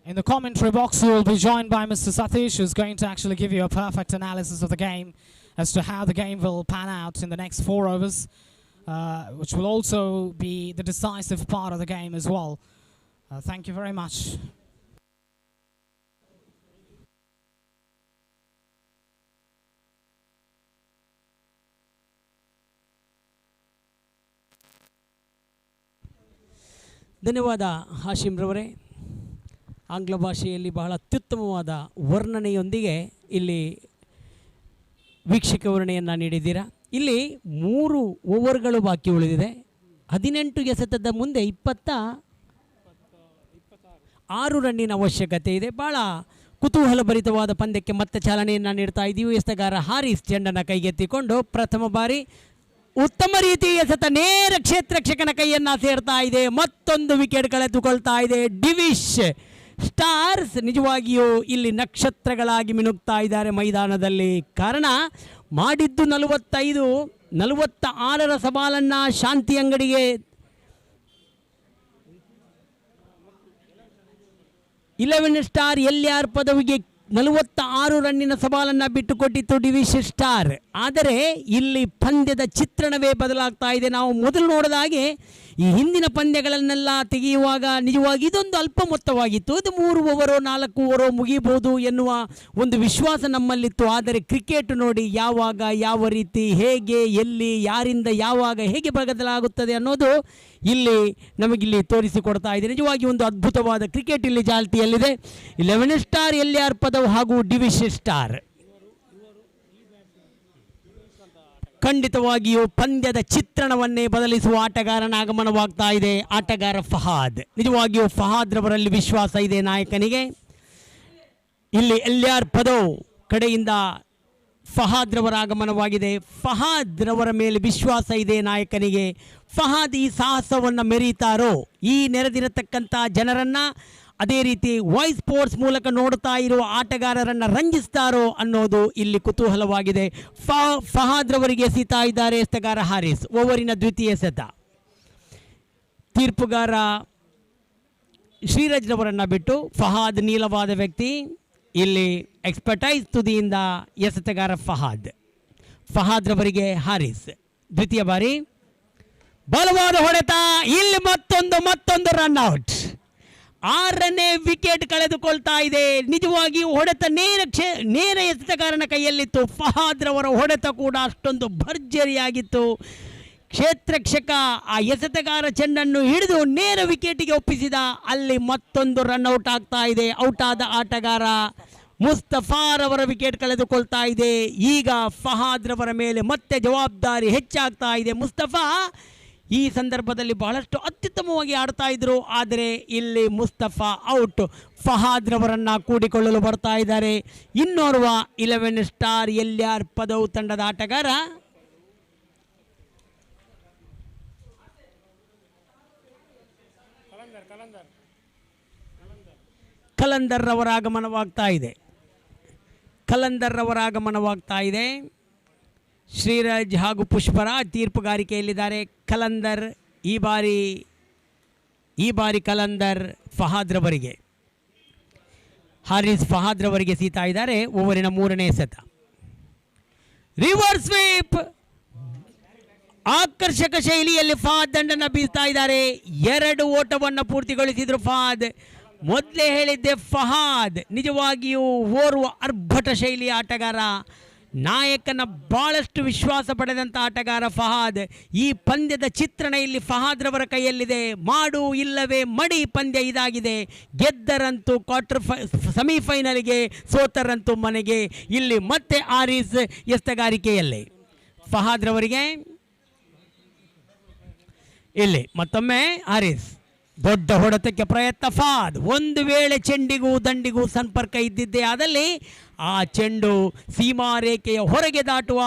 In the commentary box, you will be joined by Mr. Satish, who's going to actually give you a perfect analysis of the game as to how the game will pan out in the next 4 overs, which will also be the decisive part of the game as well. Thank you very much. ಧನ್ಯವಾದ ಹಾಶಿಮ್ ರವರೇ. ಆಂಗ್ಲ ಭಾಷೆಯಲ್ಲಿ ಬಹಳ ಅತ್ಯುತ್ತಮವಾದ ವರ್ಣನೆಯೊಂದಿಗೆ ಇಲ್ಲಿ ವೀಕ್ಷಕ ವಿವರಣೆಯನ್ನು ನೀಡಿದ್ದೀರಾ. ಇಲ್ಲಿ 3 ಓವರ್ಗಳು ಬಾಕಿ ಉಳಿದಿದೆ. 18 ಎಸೆತದ ಮುಂದೆ 26 ರನ್ನಿನ ಅವಶ್ಯಕತೆ ಇದೆ. ಭಾಳ ಕುತೂಹಲಭರಿತವಾದ ಪಂದ್ಯಕ್ಕೆ ಮತ್ತೆ ಚಾಲನೆಯನ್ನು ನೀಡ್ತಾ ಇದ್ದೀವಿ. ಎಸೆತಗಾರ ಹಾರಿಸ್ ಚೆಂಡನ್ನು ಕೈಗೆತ್ತಿಕೊಂಡು ಪ್ರಥಮ ಬಾರಿ ಉತ್ತಮ ರೀತಿ ಎಸೆತ ನೇರ ಕ್ಷೇತ್ರರಕ್ಷಕನ ಕೈಯನ್ನು ಸೇರ್ತಾ ಇದೆ. ಮತ್ತೊಂದು ವಿಕೆಟ್ ಕಳೆದುಕೊಳ್ತಾ ಇದೆ ಡಿವಿಶ್. ಸ್ಟಾರ್ಸ್ ನಿಜವಾಗಿಯೂ ಇಲ್ಲಿ ನಕ್ಷತ್ರಗಳಾಗಿ ಮಿನುಗ್ತಾ ಇದ್ದಾರೆ ಮೈದಾನದಲ್ಲಿ. ಕಾರಣ ಮಾಡಿದ್ದು 46ರ ಸವಾಲನ್ನು ಶಾಂತಿ ಅಂಗಡಿಗೆ 11 ಸ್ಟಾರ್ ಎಲ್ಯಾಪದವ್ಗೆ 46 ರನ್ನಿನ ಸವಾಲನ್ನು ಬಿಟ್ಟುಕೊಟ್ಟಿತ್ತು ಡಿವಿಶ್ ಸ್ಟಾರ್. ಆದರೆ ಇಲ್ಲಿ ಪಂದ್ಯದ ಚಿತ್ರಣವೇ ಬದಲಾಗ್ತಾ ಇದೆ. ನಾವು ಮೊದಲು ನೋಡಿದ ಹಾಗೆ ಈ ಹಿಂದಿನ ಪಂದ್ಯಗಳನ್ನೆಲ್ಲ ತೆಗೆಯುವಾಗ ನಿಜವಾಗಿ ಇದೊಂದು ಅಲ್ಪ ಮೊತ್ತವಾಗಿತ್ತು. ಇದು 3 ಓವರೋ 4 ಓವರೋ ಮುಗಿಬಹುದು ಎನ್ನುವ ಒಂದು ವಿಶ್ವಾಸ ನಮ್ಮಲ್ಲಿತ್ತು. ಆದರೆ ಕ್ರಿಕೆಟ್ ನೋಡಿ ಯಾವಾಗ ಯಾವ ರೀತಿ ಹೇಗೆ ಎಲ್ಲಿ ಯಾರಿಂದ ಯಾವಾಗ ಹೇಗೆ ಬದಲಾಗುತ್ತದೆ ಅನ್ನೋದು ಇಲ್ಲಿ ನಮಗಿಲ್ಲಿ ತೋರಿಸಿಕೊಡ್ತಾ ಇದೆ. ನಿಜವಾಗಿ ಒಂದು ಅದ್ಭುತವಾದ ಕ್ರಿಕೆಟ್ ಇಲ್ಲಿ ಚಾಲ್ತಿಯಲ್ಲಿದೆ. 11 ಸ್ಟಾರ್ ಎಲ್ಯಾಪದವ್ ಹಾಗೂ ಡಿವಿಶ್ ಸ್ಟಾರ್ ಖಂಡಿತವಾಗಿಯೂ ಪಂದ್ಯದ ಚಿತ್ರಣವನ್ನೇ ಬದಲಿಸುವ ಆಟಗಾರನ ಆಗಮನವಾಗ್ತಾ ಇದೆ. ಆಟಗಾರ ಫಹಾದ್. ನಿಜವಾಗಿಯೂ ಫಹಾದ್ ರವರಲ್ಲಿ ವಿಶ್ವಾಸ ಇದೆ ನಾಯಕನಿಗೆ. ಇಲ್ಲಿ ಎಲ್ಯಾಪದವ್ ಕಡೆಯಿಂದ ಫಹಾದ್ ರವರ ಆಗಮನವಾಗಿದೆ. ಫಹಾದ್ ರವರ ಮೇಲೆ ವಿಶ್ವಾಸ ಇದೆ ನಾಯಕನಿಗೆ. ಫಹಾದ್ ಈ ಸಾಹಸವನ್ನು ಮೆರೀತಾರೋ, ಈ ನೆರೆದಿರತಕ್ಕಂಥ ಜನರನ್ನು ಅದೇ ರೀತಿ ವಾಯ್ಸ್ ಸ್ಪೋರ್ಟ್ಸ್ ಮೂಲಕ ನೋಡ್ತಾ ಇರುವ ಆಟಗಾರರನ್ನು ರಂಜಿಸ್ತಾರೋ ಅನ್ನೋದು ಇಲ್ಲಿ ಕುತೂಹಲವಾಗಿದೆ. ಫಹಾದ್ ರವರಿಗೆ ಎಸೀತಾ ಇದ್ದಾರೆ ಎಸೆತಗಾರ ಹಾರಿಸ್. ಓವರಿನ ದ್ವಿತೀಯ ಎಸೆತ. ತೀರ್ಪುಗಾರ ಶ್ರೀರಾಜ್ ರವರನ್ನು ಬಿಟ್ಟು ಫಹಾದ್ ನೀಲವಾದ ವ್ಯಕ್ತಿ. ಇಲ್ಲಿ ಎಕ್ಸ್ಪರ್ಟೈಸ್ ತುದಿಯಿಂದ ಎಸೆತಗಾರ ಫಹಾದ್ ರವರಿಗೆ ಹಾರಿಸ್. ದ್ವಿತೀಯ ಬಾರಿ ಬಲವಾದ ಹೊಡೆತ. ಇಲ್ಲಿ ಮತ್ತೊಂದು ರನ್ಔಟ್. 6ನೇ ವಿಕೆಟ್ ಕಳೆದುಕೊಳ್ತಾ ಇದೆ. ನಿಜವಾಗಿಯೂ ಹೊಡೆತ ನೇರ ಎಸೆತಗಾರನ ಕೈಯಲ್ಲಿತ್ತು. ಫಹಾದ್ ರವರ ಹೊಡೆತ ಕೂಡ ಅಷ್ಟೊಂದು ಭರ್ಜರಿಯಾಗಿತ್ತು. ಕ್ಷೇತ್ರರಕ್ಷಕ ಆ ಎಸೆತಗಾರ ಚೆಂಡನ್ನು ಹಿಡಿದು ನೇರ ವಿಕೆಟಿಗೆ ಒಪ್ಪಿಸಿದ. ಅಲ್ಲಿ ಮತ್ತೊಂದು ರನ್ಔಟ್ ಆಗ್ತಾ ಇದೆ. ಔಟ್ ಆದ ಆಟಗಾರ ಮುಸ್ತಫಾರ್ ಅವರ ವಿಕೆಟ್ ಕಳೆದುಕೊಳ್ತಾ ಇದೆ. ಈಗ ಫಹಾದ್ ರವರ ಮೇಲೆ ಮತ್ತೆ ಜವಾಬ್ದಾರಿ ಹೆಚ್ಚಾಗ್ತಾ ಇದೆ. ಮುಸ್ತಫಾ ಈ ಸಂದರ್ಭದಲ್ಲಿ ಬಹಳಷ್ಟು ಅತ್ಯುತ್ತಮವಾಗಿ ಆಡ್ತಾ ಇದ್ರು. ಆದರೆ ಇಲ್ಲಿ ಮುಸ್ತಫಾ ಔಟ್. ಫಹಾದ್ ರವರನ್ನು ಕೂಡಿಕೊಳ್ಳಲು ಬರ್ತಾ ಇದ್ದಾರೆ ಇನ್ನೋರ್ವ 11 ಸ್ಟಾರ್ ಎಲ್ಯಾಪದವ್ ತಂಡದ ಆಟಗಾರ ಕಲಂದರ್ ರವರ ಆಗಮನವಾಗ್ತಾ ಇದೆ. ಶ್ರೀರಾಜ್ ಹಾಗೂ ಪುಷ್ಪರಾಜ್ ತೀರ್ಪುಗಾರಿಕೆಯಲ್ಲಿದ್ದಾರೆ. ಕಲಂದರ್ ಈ ಬಾರಿ ಕಲಂದರ್ ಫಹಾದ್ ರವರಿಗೆ, ಹಾರಿಸ್ ಫಹಾದ್ ರವರಿಗೆ ಸೀತಾ ಇದ್ದಾರೆ. ಓವರಿನ 3ನೇ ಎಸೆತ. Reverse sweep. ಆಕರ್ಷಕ ಶೈಲಿಯಲ್ಲಿ ಫಹಾದ್ ದಂಡನ್ನು ಬೀಸ್ತಾ ಇದ್ದಾರೆ. 2 ಓಟವನ್ನು ಪೂರ್ತಿಗೊಳಿಸಿದ್ರು ಫಹಾದ್. ಮೊದಲೇ ಹೇಳಿದ್ದೆ ಫಹಾದ್ ನಿಜವಾಗಿಯೂ ಓರ್ವ ಅರ್ಭಟ ಶೈಲಿಯ ಆಟಗಾರ, ನಾಯಕನ ಭಾಳಷ್ಟು ವಿಶ್ವಾಸ ಪಡೆದಂಥ ಆಟಗಾರ ಫಹಾದ್. ಈ ಪಂದ್ಯದ ಚಿತ್ರಣ ಇಲ್ಲಿ ಫಹಾದ್ ರವರ ಕೈಯಲ್ಲಿದೆ. ಮಾಡು ಇಲ್ಲವೇ ಮಡಿ ಪಂದ್ಯ ಇದಾಗಿದೆ. ಗೆದ್ದರಂತೂ ಸೆಮಿಫೈನಲ್ಗೆ, ಸೋತರಂತೂ ಮನೆಗೆ. ಇಲ್ಲಿ ಮತ್ತೆ ಹಾರಿಸ್ ಎಸೆತಗಾರಿಕೆಯಲ್ಲಿ ಫಹಾದ್ ರವರಿಗೆ. ಇಲ್ಲಿ ಮತ್ತೊಮ್ಮೆ ಹಾರಿಸ್ ದೊಡ್ಡ ಹೊಡೆತಕ್ಕೆ ಪ್ರಯತ್ನ. ಫಹಾದ್ ಒಂದು ವೇಳೆ ಚೆಂಡಿಗೂ ದಂಡಿಗೂ ಸಂಪರ್ಕ ಇದ್ದಿದ್ದೇ ಆದಲ್ಲಿ ಆ ಚೆಂಡು ಸೀಮಾರೇಖೆಯ ಹೊರಗೆ ದಾಟುವ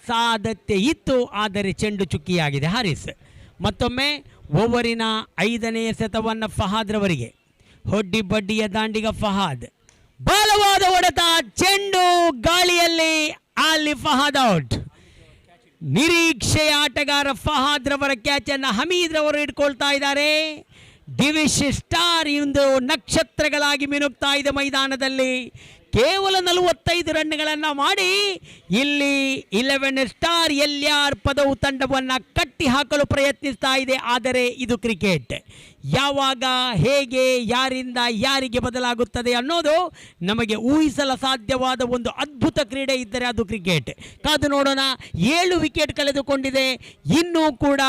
ಸಾಧ್ಯತೆ ಇತ್ತು, ಆದರೆ ಚೆಂಡು ಚುಕ್ಕಿಯಾಗಿದೆ. ಹಾರಿಸ್ ಮತ್ತೊಮ್ಮೆ ಓವರಿನ 5ನೇ ಎಸೆತವನ್ನು ಫಹಾದ್ ರವರಿಗೆ. ಹೊಡ್ಡಿ ಬಡ್ಡಿಯ ದಾಂಡಿಗ ಫಹಾದ್, ಬಲವಾದ ಹೊಡೆತ, ಚೆಂಡು ಗಾಳಿಯಲ್ಲಿ, ಅಲ್ಲಿ ಫಹಾದ್ ಔಟ್. ನಿರೀಕ್ಷೆಯ ಆಟಗಾರ ಫಹಾದ್ ರವರ ಕ್ಯಾಚ್ ಅನ್ನು ಹಮೀದ್ ರವರು ಇಟ್ಕೊಳ್ತಾ ಇದ್ದಾರೆ. ಡಿವಿಶ್ ಸ್ಟಾರ್ ಇಂದು ನಕ್ಷತ್ರಗಳಾಗಿ ಮಿನುಗ್ತಾ ಇದೆ ಮೈದಾನದಲ್ಲಿ. ಕೇವಲ 45 ರನ್ಗಳನ್ನು ಮಾಡಿ ಇಲ್ಲಿ 11 ಸ್ಟಾರ್ ಎಲ್ಯಾಪದವ್ ತಂಡವನ್ನು ಕಟ್ಟಿ ಹಾಕಲು ಪ್ರಯತ್ನಿಸ್ತಾ ಇದೆ. ಆದರೆ ಇದು ಕ್ರಿಕೆಟ್, ಯಾವಾಗ ಹೇಗೆ ಯಾರಿಂದ ಯಾರಿಗೆ ಬದಲಾಗುತ್ತದೆ ಅನ್ನೋದು ನಮಗೆ ಊಹಿಸಲು ಸಾಧ್ಯವಾದ ಒಂದು ಅದ್ಭುತ ಕ್ರೀಡೆ ಇದ್ದರೆ ಅದು ಕ್ರಿಕೆಟ್. ಕಾದು ನೋಡೋಣ. 7 ವಿಕೆಟ್ ಕಳೆದುಕೊಂಡಿದೆ, ಇನ್ನೂ ಕೂಡ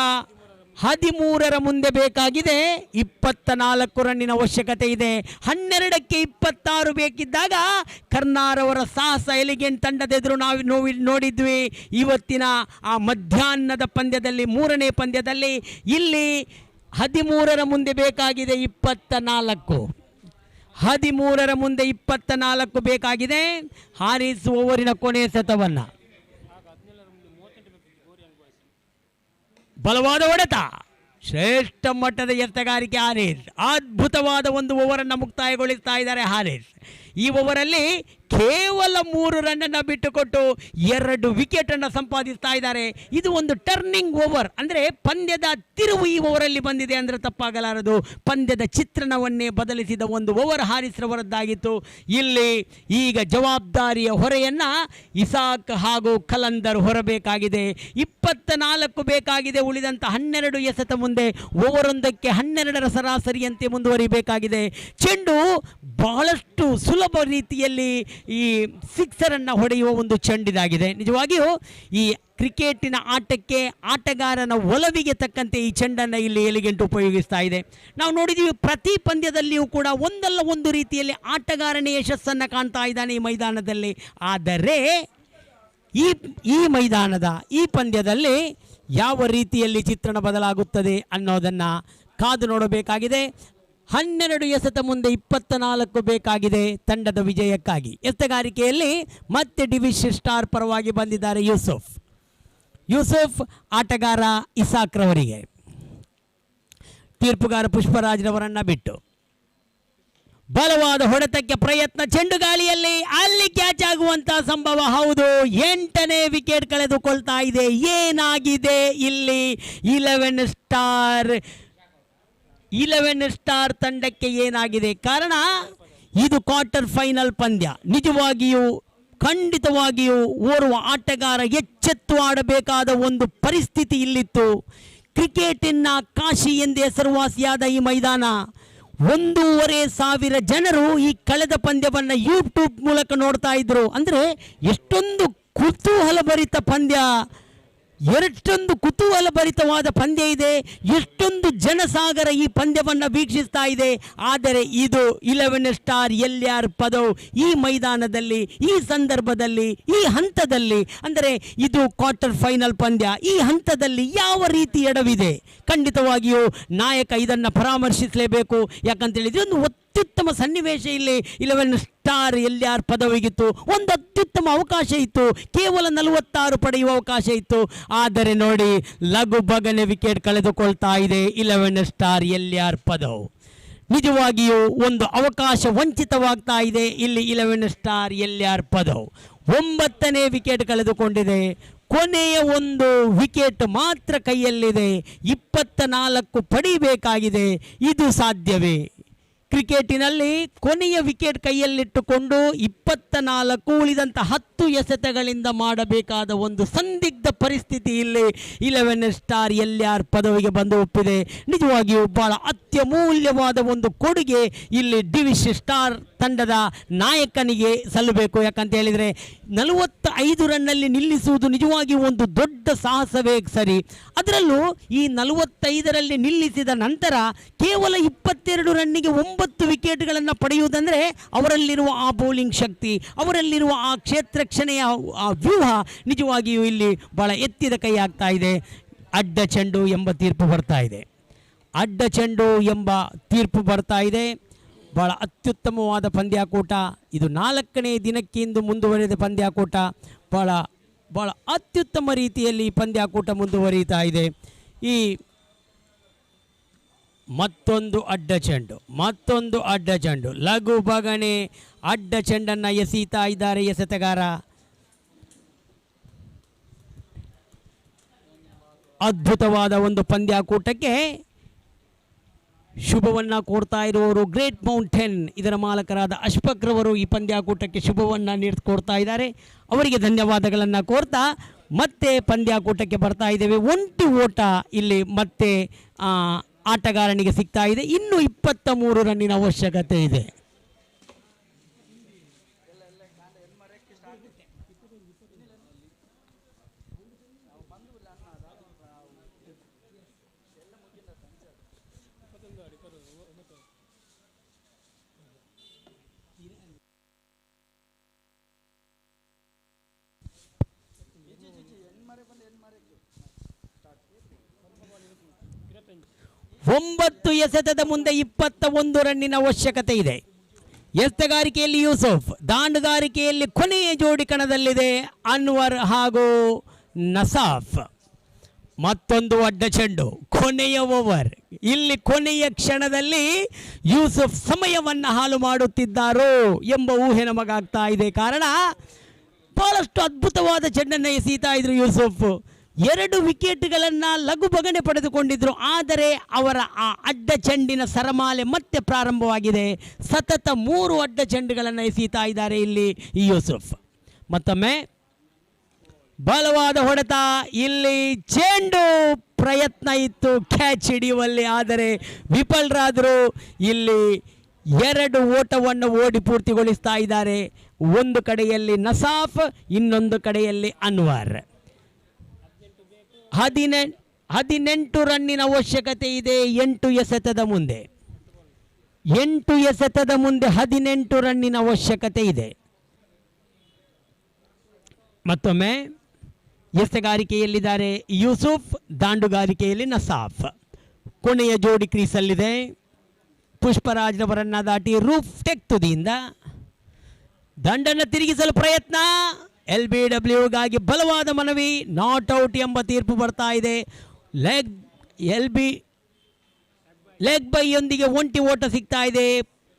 13ರ ಮುಂದೆ ಬೇಕಾಗಿದೆ. 24 ರನ್ನಿನ ಅವಶ್ಯಕತೆ ಇದೆ. 12ಕ್ಕೆ 26 ಬೇಕಿದ್ದಾಗ ಕರ್ನಾರವರ ಸಾಹಸ ಎಲಿಗೆಂಟ್ ತಂಡದೆದುರು ನಾವು ನೋಡಿದ್ವಿ. ಇವತ್ತಿನ ಆ ಮಧ್ಯಾಹ್ನದ ಪಂದ್ಯದಲ್ಲಿ 3ನೇ ಪಂದ್ಯದಲ್ಲಿ ಇಲ್ಲಿ 13ರ ಮುಂದೆ ಬೇಕಾಗಿದೆ 24. 13ರ ಮುಂದೆ 24 ಬೇಕಾಗಿದೆ. ಹಾರಿಸ್ ಓವರಿನ ಕೊನೆಯ ಸತವನ್ನು ಬಲವಾದ ಹೊಡೆತ, ಶ್ರೇಷ್ಠ ಮಟ್ಟದ ಎತ್ತಗಾರಿಕೆ. ಹಾರಿಸ್ ಅದ್ಭುತವಾದ ಒಂದು ಓವರನ್ನು ಮುಕ್ತಾಯಗೊಳಿಸ್ತಾ ಇದ್ದಾರೆ. ಹಾರಿಸ್ ಈ ಓವರಲ್ಲಿ ಕೇವಲ 3 ರನ್ನನ್ನು ಬಿಟ್ಟುಕೊಟ್ಟು 2 ವಿಕೆಟನ್ನು ಸಂಪಾದಿಸ್ತಾ ಇದ್ದಾರೆ. ಇದು ಒಂದು ಟರ್ನಿಂಗ್ ಓವರ್, ಅಂದರೆ ಪಂದ್ಯದ ತಿರುವು ಈ ಓವರಲ್ಲಿ ಬಂದಿದೆ ಅಂದರೆ ತಪ್ಪಾಗಲಾರದು. ಪಂದ್ಯದ ಚಿತ್ರಣವನ್ನೇ ಬದಲಿಸಿದ ಒಂದು ಓವರ್ ಹಾರಿಸ್ ರವರದ್ದಾಗಿತ್ತು. ಇಲ್ಲಿ ಈಗ ಜವಾಬ್ದಾರಿಯ ಹೊರೆಯನ್ನು ಇಸಾಕ್ ಹಾಗೂ ಕಲಂದರ್ ಹೊರಬೇಕಾಗಿದೆ. 24 ಬೇಕಾಗಿದೆ. ಉಳಿದಂಥ 12 ಎಸೆತ ಮುಂದೆ ಓವರೊಂದಕ್ಕೆ 12ರ ಸರಾಸರಿಯಂತೆ ಮುಂದುವರಿಬೇಕಾಗಿದೆ. ಚೆಂಡು ಬಹಳಷ್ಟು ಸುಲಭ ರೀತಿಯಲ್ಲಿ ಈ ಸಿಕ್ಸರನ್ನು ಹೊಡೆಯುವ ಒಂದು ಚೆಂಡಿದಾಗಿದೆ. ನಿಜವಾಗಿಯೂ ಈ ಕ್ರಿಕೆಟಿನ ಆಟಕ್ಕೆ ಆಟಗಾರನ ಒಲವಿಗೆ ತಕ್ಕಂತೆ ಈ ಚೆಂಡನ್ನು ಇಲ್ಲಿ ಎಲಿಗೆಂಟ್ ಉಪಯೋಗಿಸ್ತಾ ಇದೆ. ನಾವು ನೋಡಿದ್ದೀವಿ ಪ್ರತಿ ಪಂದ್ಯದಲ್ಲಿಯೂ ಕೂಡ ಒಂದಲ್ಲ ಒಂದು ರೀತಿಯಲ್ಲಿ ಆಟಗಾರನೇ ಯಶಸ್ಸನ್ನು ಕಾಣ್ತಾ ಇದ್ದಾನೆ ಈ ಮೈದಾನದಲ್ಲಿ. ಆದರೆ ಈ ಮೈದಾನದ ಈ ಪಂದ್ಯದಲ್ಲಿ ಯಾವ ರೀತಿಯಲ್ಲಿ ಚಿತ್ರಣ ಬದಲಾಗುತ್ತದೆ ಅನ್ನೋದನ್ನು ಕಾದು ನೋಡಬೇಕಾಗಿದೆ. 12 ಎಸೆತ ಮುಂದೆ 24 ಬೇಕಾಗಿದೆ ತಂಡದ ವಿಜಯಕ್ಕಾಗಿ. ಎತ್ತಗಾರಿಕೆಯಲ್ಲಿ ಮತ್ತೆ ಡಿವಿಶ್ ಸ್ಟಾರ್ ಪರವಾಗಿ ಬಂದಿದ್ದಾರೆ ಯೂಸುಫ್ ಆಟಗಾರ ಇಸಾಕ್ ರವರಿಗೆ. ತೀರ್ಪುಗಾರ ಪುಷ್ಪರಾಜ್ ರವರನ್ನ ಬಿಟ್ಟು ಬಲವಾದ ಹೊಡೆತಕ್ಕೆ ಪ್ರಯತ್ನ, ಚೆಂಡು ಗಾಳಿಯಲ್ಲಿ, ಅಲ್ಲಿ ಕ್ಯಾಚ್ ಆಗುವಂತಹ ಸಂಭವ. ಹೌದು, 8ನೇ ವಿಕೆಟ್ ಕಳೆದುಕೊಳ್ತಾ ಇದೆ. ಏನಾಗಿದೆ ಇಲ್ಲಿ 11 ಸ್ಟಾರ್ ತಂಡಕ್ಕೆ ಏನಾಗಿದೆ? ಕಾರಣ ಇದು ಕ್ವಾರ್ಟರ್ ಫೈನಲ್ ಪಂದ್ಯ. ನಿಜವಾಗಿಯೂ ಖಂಡಿತವಾಗಿಯೂ ಓರ್ವ ಆಟಗಾರ ಎಚ್ಚೆತ್ತು ಆಡಬೇಕಾದ ಒಂದು ಪರಿಸ್ಥಿತಿ ಇಲ್ಲಿತ್ತು. ಕ್ರಿಕೆಟಿನ ಕಾಶಿ ಎಂದೇ ಹೆಸರುವಾಸಿಯಾದ ಈ ಮೈದಾನ, 1,500 ಜನರು ಈ ಕಳೆದ ಪಂದ್ಯವನ್ನು ಯೂಟ್ಯೂಬ್ ಮೂಲಕ ನೋಡ್ತಾ ಇದ್ರು. ಅಂದರೆ ಎಷ್ಟೊಂದು ಕುತೂಹಲಭರಿತ ಪಂದ್ಯ, ಎಷ್ಟೊಂದು ಕುತೂಹಲಭರಿತವಾದ ಪಂದ್ಯ ಇದೆ, ಎಷ್ಟೊಂದು ಜನಸಾಗರ ಈ ಪಂದ್ಯವನ್ನು ವೀಕ್ಷಿಸ್ತಾ ಇದೆ. ಆದರೆ ಇದು 11 ಸ್ಟಾರ್ ಎಲ್ಯಾಪದವ್ ಈ ಮೈದಾನದಲ್ಲಿ, ಈ ಸಂದರ್ಭದಲ್ಲಿ, ಈ ಹಂತದಲ್ಲಿ, ಅಂದರೆ ಇದು ಕ್ವಾರ್ಟರ್ ಫೈನಲ್ ಪಂದ್ಯ, ಈ ಹಂತದಲ್ಲಿ ಯಾವ ರೀತಿ ಎಡವಿದೆ? ಖಂಡಿತವಾಗಿಯೂ ನಾಯಕ ಇದನ್ನು ಪರಾಮರ್ಶಿಸಲೇಬೇಕು. ಯಾಕಂತೇಳಿದರೆ ಒಂದು ಅತ್ಯುತ್ತಮ ಸನ್ನಿವೇಶ ಇಲ್ಲಿ 11 ಸ್ಟಾರ್ ಎಲ್ಯಾಪದವ್ಗಿತ್ತು. ಒಂದು ಅತ್ಯುತ್ತಮ ಅವಕಾಶ ಇತ್ತು, ಕೇವಲ 46 ಪಡೆಯುವ ಅವಕಾಶ ಇತ್ತು. ಆದರೆ ನೋಡಿ, ಲಘು ಬಗನೆ ವಿಕೆಟ್ ಕಳೆದುಕೊಳ್ತಾ ಇದೆ 11 ಸ್ಟಾರ್ ಎಲ್ಯಾಪದವ್. ನಿಜವಾಗಿಯೂ ಒಂದು ಅವಕಾಶ ವಂಚಿತವಾಗ್ತಾ ಇದೆ ಇಲ್ಲಿ 11 ಸ್ಟಾರ್ ಎಲ್ಯಾಪದವ್. 9ನೇ ವಿಕೆಟ್ ಕಳೆದುಕೊಂಡಿದೆ. ಕೊನೆಯ ಒಂದು ವಿಕೆಟ್ ಮಾತ್ರ ಕೈಯಲ್ಲಿದೆ. 24 ಪಡಿಬೇಕಾಗಿದೆ. ಇದು ಸಾಧ್ಯವೇ? ಕ್ರಿಕೆಟಿನಲ್ಲಿ ಕೊನೆಯ ವಿಕೆಟ್ ಕೈಯಲ್ಲಿಟ್ಟುಕೊಂಡು 24 ಉಳಿದಂಥ 10 ಎಸೆತಗಳಿಂದ ಮಾಡಬೇಕಾದ ಒಂದು ಸಂದಿಗ್ಧ ಪರಿಸ್ಥಿತಿ ಇಲ್ಲಿ 11 ಸ್ಟಾರ್ ಎಲ್ಯಾಪದವ್ಗೆ ಬಂದು ಒಪ್ಪಿದೆ. ನಿಜವಾಗಿಯೂ ಬಹಳ ಅತ್ಯಮೂಲ್ಯವಾದ ಒಂದು ಕೊಡುಗೆ ಇಲ್ಲಿ ಡಿವಿಶ್ ಸ್ಟಾರ್ ತಂಡದ ನಾಯಕನಿಗೆ ಸಲ್ಲಬೇಕು. ಯಾಕಂತ ಹೇಳಿದರೆ 45 ರನ್ನಲ್ಲಿ ನಿಲ್ಲಿಸುವುದು ನಿಜವಾಗಿ ಒಂದು ದೊಡ್ಡ ಸಾಹಸವೇ ಸರಿ. ಅದರಲ್ಲೂ ಈ 45ರಲ್ಲಿ ನಿಲ್ಲಿಸಿದ ನಂತರ ಕೇವಲ 22 ರನ್ನಿಗೆ 9 ವಿಕೆಟ್ಗಳನ್ನು ಪಡೆಯುವುದಂದರೆ ಅವರಲ್ಲಿರುವ ಆ ಬೌಲಿಂಗ್ ಶಕ್ತಿ, ಅವರಲ್ಲಿರುವ ಆ ಕ್ಷೇತ್ರಕ್ಷಣೆಯ ಆ ವ್ಯೂಹ ನಿಜವಾಗಿಯೂ ಇಲ್ಲಿ ಭಾಳ ಎತ್ತಿದ ಕೈ ಆಗ್ತಾ ಇದೆ. ಅಡ್ಡ ಚೆಂಡು ಎಂಬ ತೀರ್ಪು ಬರ್ತಾ ಇದೆ. ಅಡ್ಡ ಚೆಂಡು ಎಂಬ ತೀರ್ಪು ಬರ್ತಾ ಇದೆ. ಭಾಳ ಅತ್ಯುತ್ತಮವಾದ ಪಂದ್ಯಾಕೂಟ ಇದು. 4ನೇ ದಿನಕ್ಕೆ ಇಂದು ಮುಂದುವರಿದ ಪಂದ್ಯಾಕೂಟ. ಭಾಳ ಅತ್ಯುತ್ತಮ ರೀತಿಯಲ್ಲಿ ಪಂದ್ಯಾಕೂಟ ಮುಂದುವರಿತಾ ಇದೆ. ಈ ಮತ್ತೊಂದು ಅಡ್ಡ ಚೆಂಡು ಲಘು ಬಗಣೆ ಅಡ್ಡ ಚೆಂಡನ್ನು ಎಸೀತಾ ಇದ್ದಾರೆ ಎಸೆತಗಾರ. ಅದ್ಭುತವಾದ ಒಂದು ಪಂದ್ಯಾಕೂಟಕ್ಕೆ ಶುಭವನ್ನು ಕೋರ್ತಾ ಇರುವವರು ಗ್ರೇಟ್ ಮೌಂಟೇನ್ ಇದರ ಮಾಲಕರಾದ ಅಶ್ಫಕ್ರವರು ಈ ಪಂದ್ಯಾಕೂಟಕ್ಕೆ ಶುಭವನ್ನು ಕೋರ್ತಾ ಇದ್ದಾರೆ. ಅವರಿಗೆ ಧನ್ಯವಾದಗಳನ್ನು ಕೋರ್ತಾ ಮತ್ತೆ ಪಂದ್ಯಾಕೂಟಕ್ಕೆ ಬರ್ತಾ ಇದ್ದೇವೆ. ಒಂಟಿ ಓಟ ಇಲ್ಲಿ ಮತ್ತೆ ಆಟಗಾರನಿಗೆ ಸಿಗ್ತಾ ಇದೆ. ಇನ್ನು 23 ರನ್ನಿನ ಅವಶ್ಯಕತೆ ಇದೆ. ಒಂಬತ್ತು ಎಸೆತದ ಮುಂದೆ 21 ರನ್ನಿನ ಅವಶ್ಯಕತೆ ಇದೆ. ಎಸೆತಗಾರಿಕೆಯಲ್ಲಿ ಯೂಸುಫ್, ದಾಂಡುಗಾರಿಕೆಯಲ್ಲಿ ಕೊನೆಯ ಜೋಡಿ ಕಣದಲ್ಲಿದೆ ಅನ್ವರ್ ಹಾಗೂ ನಸಾಫ್. ಮತ್ತೊಂದು ಅಡ್ಡ ಚೆಂಡು, ಕೊನೆಯ ಓವರ್. ಇಲ್ಲಿ ಕೊನೆಯ ಕ್ಷಣದಲ್ಲಿ ಯೂಸುಫ್ ಸಮಯವನ್ನು ಹಾಳು ಮಾಡುತ್ತಿದ್ದಾರೋ ಎಂಬ ಊಹೆ ನಮಗಾಗ್ತಾ ಇದೆ. ಕಾರಣ ಬಹಳಷ್ಟು ಅದ್ಭುತವಾದ ಚೆಂಡನ್ನು ಎಸೀತಾ ಇದ್ರು ಯೂಸುಫ್. 2 ವಿಕೆಟ್ಗಳನ್ನು ಲಘು ಬಗಣೆ ಪಡೆದುಕೊಂಡಿದ್ರು. ಆದರೆ ಅವರ ಆ ಅಡ್ಡ ಚೆಂಡಿನ ಸರಮಾಲೆ ಮತ್ತೆ ಪ್ರಾರಂಭವಾಗಿದೆ. ಸತತ 3 ಅಡ್ಡ ಚೆಂಡುಗಳನ್ನು ಎಸೀತಾ ಇದ್ದಾರೆ ಇಲ್ಲಿ ಯೂಸುಫ್. ಮತ್ತೊಮ್ಮೆ ಬಲವಾದ ಹೊಡೆತ. ಇಲ್ಲಿ ಚೆಂಡು ಪ್ರಯತ್ನ ಇತ್ತು ಕ್ಯಾಚ್ ಹಿಡಿಯುವಲ್ಲಿ, ಆದರೆ ವಿಫಲರಾದರು. ಇಲ್ಲಿ 2 ಓಟವನ್ನು ಓಡಿ ಪೂರ್ತಿಗೊಳಿಸ್ತಾ ಇದ್ದಾರೆ. ಒಂದು ಕಡೆಯಲ್ಲಿ ನಸಾಫ್, ಇನ್ನೊಂದು ಕಡೆಯಲ್ಲಿ ಅನ್ವರ್. 18 ರನ್ನಿನ ಅವಶ್ಯಕತೆ ಇದೆ 8 ಎಸೆತದ ಮುಂದೆ. 8 ಎಸೆತದ ಮುಂದೆ 18 ರನ್ನಿನ ಅವಶ್ಯಕತೆ ಇದೆ. ಮತ್ತೊಮ್ಮೆ ಎಸೆಗಾರಿಕೆಯಲ್ಲಿದ್ದಾರೆ ಯೂಸುಫ್, ದಾಂಡುಗಾರಿಕೆಯಲ್ಲಿ ನಸಾಫ್. ಕೊನೆಯ ಜೋಡಿ ಕ್ರೀಸಲ್ಲಿದೆ. ಪುಷ್ಪರಾಜ್ರವರನ್ನು ದಾಟಿ ರೂಫ್ ಟೆಕ್ ತುದಿಯಿಂದ ದಂಡನ್ನು ತಿರುಗಿಸಲು ಪ್ರಯತ್ನ. LBWಗಾಗಿ ಬಲವಾದ ಮನವಿ. ನಾಟ್ ಔಟ್ ಎಂಬ ತೀರ್ಪು ಬರ್ತಾ ಇದೆ. ಲೆಗ್ ಬೈಯೊಂದಿಗೆ ಒಂಟಿ ಓಟ ಸಿಗ್ತಾ ಇದೆ.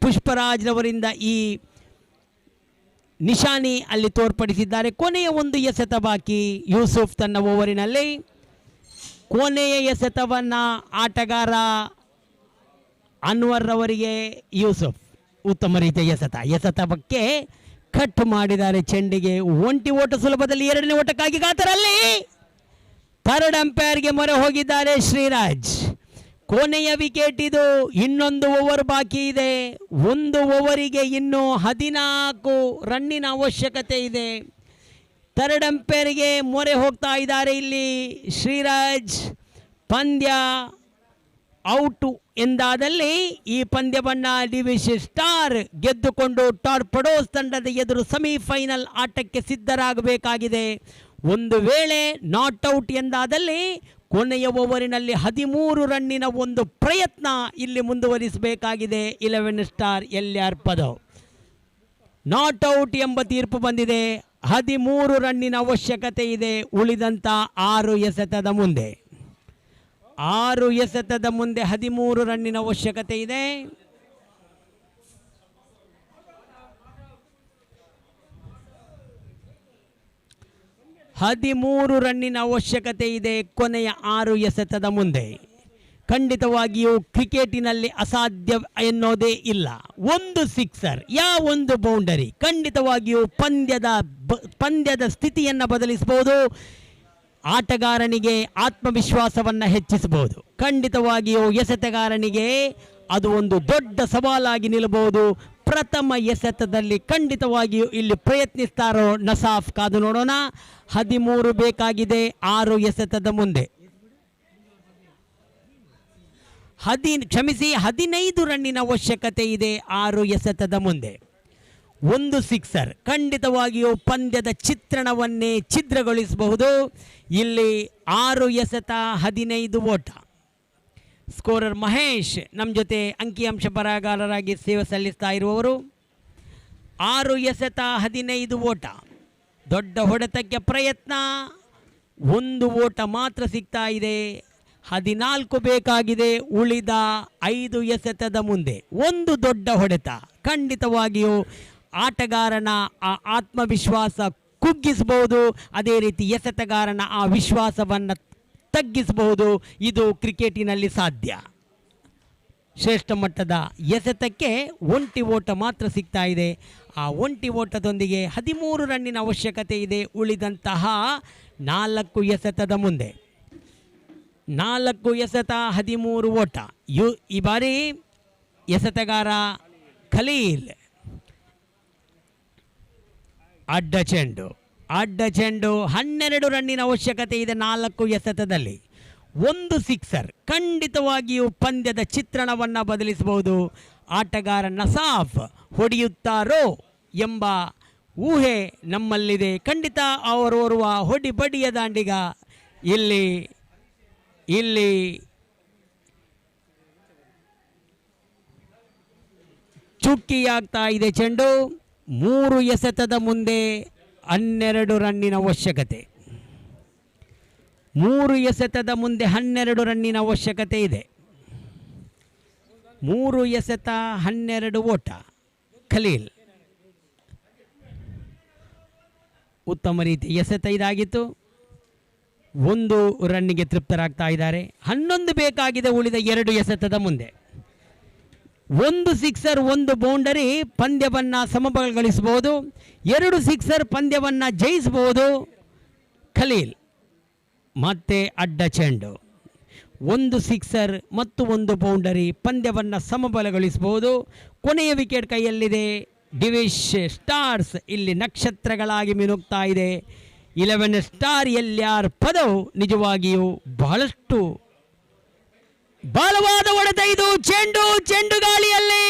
ಪುಷ್ಪರಾಜ್ರವರಿಂದ ಈ ನಿಶಾನಿ ಅಲ್ಲಿ ತೋರ್ಪಡಿಸಿದ್ದಾರೆ. ಕೊನೆಯ ಒಂದು ಎಸೆತ ಬಾಕಿ ಯೂಸುಫ್ ತನ್ನ ಓವರಿನಲ್ಲಿ. ಕೊನೆಯ ಎಸೆತವನ್ನು ಆಟಗಾರ ಅನ್ವರ್ ಅವರಿಗೆ ಯೂಸುಫ್ ಉತ್ತಮ ರೀತಿಯ ಎಸೆತಕ್ಕೆ ಕಟ್ ಮಾಡಿದ್ದಾರೆ ಚೆಂಡಿಗೆ. ಒಂಟಿ ಓಟ ಸುಲಭದಲ್ಲಿ 2ನೇ ಓಟಕ್ಕಾಗಿ ಕಾತರಲ್ಲಿ. 3rd ಅಂಪೈರ್ಗೆ ಮೊರೆ ಹೋಗಿದ್ದಾರೆ ಶ್ರೀರಾಜ್. ಕೊನೆಯ ವಿಕೆಟ್ ಇದು. ಇನ್ನೊಂದು ಓವರ್ ಬಾಕಿ ಇದೆ. 1 ಓವರಿಗೆ ಇನ್ನು 14 ರನ್ನಿನ ಅವಶ್ಯಕತೆ ಇದೆ. 3rd ಅಂಪೈರ್ಗೆ ಮೊರೆ ಹೋಗ್ತಾ ಇದ್ದಾರೆ ಇಲ್ಲಿ ಶ್ರೀರಾಜ್. ಪಂದ್ಯ ಔಟು ಎಂದಾದಲ್ಲಿ ಈ ಪಂದ್ಯವನ್ನು ಡಿವಿಶ್ ಸ್ಟಾರ್ ಗೆದ್ದುಕೊಂಡು ಟಾರ್ಪಡೋಸ್ ತಂಡದ ಎದುರು ಸೆಮಿಫೈನಲ್ ಆಟಕ್ಕೆ ಸಿದ್ಧರಾಗಬೇಕಾಗಿದೆ. ಒಂದು ವೇಳೆ ನಾಟ್ ಔಟ್ ಎಂದಾದಲ್ಲಿ ಕೊನೆಯ ಓವರಿನಲ್ಲಿ 13 ರನ್ನಿನ ಒಂದು ಪ್ರಯತ್ನ ಇಲ್ಲಿ ಮುಂದುವರಿಸಬೇಕಾಗಿದೆ 11 ಸ್ಟಾರ್ ಎಲ್ಯಾಪದವ್. ನಾಟ್ ಔಟ್ ಎಂಬ ತೀರ್ಪು ಬಂದಿದೆ. 13 ರನ್ನಿನ ಅವಶ್ಯಕತೆ ಇದೆ ಉಳಿದಂಥ 6 ಎಸೆತದ ಮುಂದೆ. 6 ಎಸೆತದ ಮುಂದೆ 13 ರನ್ನಿನ ಅವಶ್ಯಕತೆ ಇದೆ. ರನ್ನಿನ ಅವಶ್ಯಕತೆ ಇದೆ ಕೊನೆಯ 6 ಎಸೆತದ ಮುಂದೆ. ಖಂಡಿತವಾಗಿಯೂ ಕ್ರಿಕೆಟಿನಲ್ಲಿ ಅಸಾಧ್ಯ ಎನ್ನೋದೇ ಇಲ್ಲ. ಒಂದು ಸಿಕ್ಸರ್, ಒಂದು ಬೌಂಡರಿ ಖಂಡಿತವಾಗಿಯೂ ಪಂದ್ಯದ ಸ್ಥಿತಿಯನ್ನು ಬದಲಿಸಬಹುದು. ಆಟಗಾರನಿಗೆ ಆತ್ಮವಿಶ್ವಾಸವನ್ನು ಹೆಚ್ಚಿಸಬಹುದು. ಖಂಡಿತವಾಗಿಯೂ ಎಸೆತಗಾರನಿಗೆ ಅದು ಒಂದು ದೊಡ್ಡ ಸವಾಲಾಗಿ ನಿಲ್ಲಬಹುದು. ಪ್ರಥಮ ಎಸೆತದಲ್ಲಿ ಖಂಡಿತವಾಗಿಯೂ ಇಲ್ಲಿ ಪ್ರಯತ್ನಿಸ್ತಾರೋ ನಸಾಫ್, ಕಾದು ನೋಡೋಣ. 13 ಬೇಕಾಗಿದೆ 6 ಎಸೆತದ ಮುಂದೆ. 15 ರನ್ನಿನ ಅವಶ್ಯಕತೆ ಇದೆ 6 ಎಸೆತದ ಮುಂದೆ. 1 ಸಿಕ್ಸರ್ ಖಂಡಿತವಾಗಿಯೂ ಪಂದ್ಯದ ಚಿತ್ರಣವನ್ನೇ ಛಿದ್ರಗೊಳಿಸಬಹುದು. ಇಲ್ಲಿ 6 ಎಸೆತ 15 ಓಟ. ಸ್ಕೋರರ್ ಮಹೇಶ್ ನಮ್ಮ ಜೊತೆ ಅಂಕಿಅಂಶ ಬರಹಗಾರರಾಗಿ ಸೇವೆ ಸಲ್ಲಿಸ್ತಾ ಇರುವವರು. 6 ಎಸೆತ 15 ಓಟ. ದೊಡ್ಡ ಹೊಡೆತಕ್ಕೆ ಪ್ರಯತ್ನ, 1 ಓಟ ಮಾತ್ರ ಸಿಗ್ತಾ ಇದೆ. 14 ಬೇಕಾಗಿದೆ ಉಳಿದ 5 ಎಸೆತದ ಮುಂದೆ. 1 ದೊಡ್ಡ ಹೊಡೆತ ಖಂಡಿತವಾಗಿಯೂ ಆಟಗಾರನ ಆ ಆತ್ಮವಿಶ್ವಾಸ ಕುಗ್ಗಿಸಬಹುದು, ಅದೇ ರೀತಿ ಎಸೆತಗಾರನ ಆ ವಿಶ್ವಾಸವನ್ನು ತಗ್ಗಿಸಬಹುದು. ಇದು ಕ್ರಿಕೆಟಿನಲ್ಲಿ ಸಾಧ್ಯ. ಶ್ರೇಷ್ಠ ಮಟ್ಟದ ಎಸೆತಕ್ಕೆ 1 ಓಟ ಮಾತ್ರ ಸಿಗ್ತಾ ಇದೆ. ಆ 1 ಓಟದೊಂದಿಗೆ 13 ರನ್ನಿನ ಅವಶ್ಯಕತೆ ಇದೆ ಉಳಿದಂತಹ 4 ಎಸೆತದ ಮುಂದೆ. 4 ಎಸೆತ 13 ಓಟ. ಈ ಬಾರಿ ಎಸೆತಗಾರ ಖಲೀಲ್. ಅಡ್ಡ ಚೆಂಡು 12 ರನ್ನಿನ ಅವಶ್ಯಕತೆ ಇದೆ 4 ಎಸೆತದಲ್ಲಿ. 1 ಸಿಕ್ಸರ್ ಖಂಡಿತವಾಗಿಯೂ ಪಂದ್ಯದ ಚಿತ್ರಣವನ್ನು ಬದಲಿಸಬಹುದು. ಆಟಗಾರ ನಸಾಫ್ ಹೊಡೆಯುತ್ತಾರೋ ಎಂಬ ಊಹೆ ನಮ್ಮಲ್ಲಿದೆ. ಖಂಡಿತ ಅವರೋರ್ವ ಬಡಿಯ ದಾಂಡಿಗ. ಇಲ್ಲಿ ಚುಕ್ಕಿಯಾಗ್ತಾ ಇದೆ ಚೆಂಡು. 3 ಎಸೆತದ ಮುಂದೆ 12 ರನ್ನಿನ ಅವಶ್ಯಕತೆ. 3 ಎಸೆತದ ಮುಂದೆ 12 ರನ್ನಿನ ಅವಶ್ಯಕತೆ ಇದೆ. 3 ಎಸೆತ 12 ಓಟ. ಖಲೀಲ್ ಉತ್ತಮ ರೀತಿ ಎಸೆತ ಇದಾಗಿತ್ತು. 1 ರನ್ನಿಗೆ ತೃಪ್ತರಾಗ್ತಾ ಇದ್ದಾರೆ. 11 ಬೇಕಾಗಿದೆ ಉಳಿದ 2 ಎಸೆತದ ಮುಂದೆ. 1 ಸಿಕ್ಸರ್ 1 ಬೌಂಡರಿ ಪಂದ್ಯವನ್ನು ಸಮಬಲಗೊಳಿಸಬಹುದು. 2 ಸಿಕ್ಸರ್ ಪಂದ್ಯವನ್ನು ಜಯಿಸಬಹುದು. ಖಲೀಲ್ ಮತ್ತೆ ಅಡ್ಡ ಚೆಂಡು. 1 ಸಿಕ್ಸರ್ ಮತ್ತು 1 ಬೌಂಡರಿ ಪಂದ್ಯವನ್ನು ಸಮಬಲಗೊಳಿಸಬಹುದು. ಕೊನೆಯ ವಿಕೆಟ್ ಕೈಯಲ್ಲಿದೆ. ಡಿವಿಶ್ ಸ್ಟಾರ್ಸ್ ಇಲ್ಲಿ ನಕ್ಷತ್ರಗಳಾಗಿ ಮಿನುಗ್ತಾ ಇದೆ. 11 ಸ್ಟಾರ್ ಎಲ್ಯಾಪದವ್ ನಿಜವಾಗಿಯೂ ಬಹಳಷ್ಟು ಬಲವಾದ ಹೊಡೆತ. ಇದು ಚೆಂಡು ಗಾಳಿಯಲ್ಲಿ.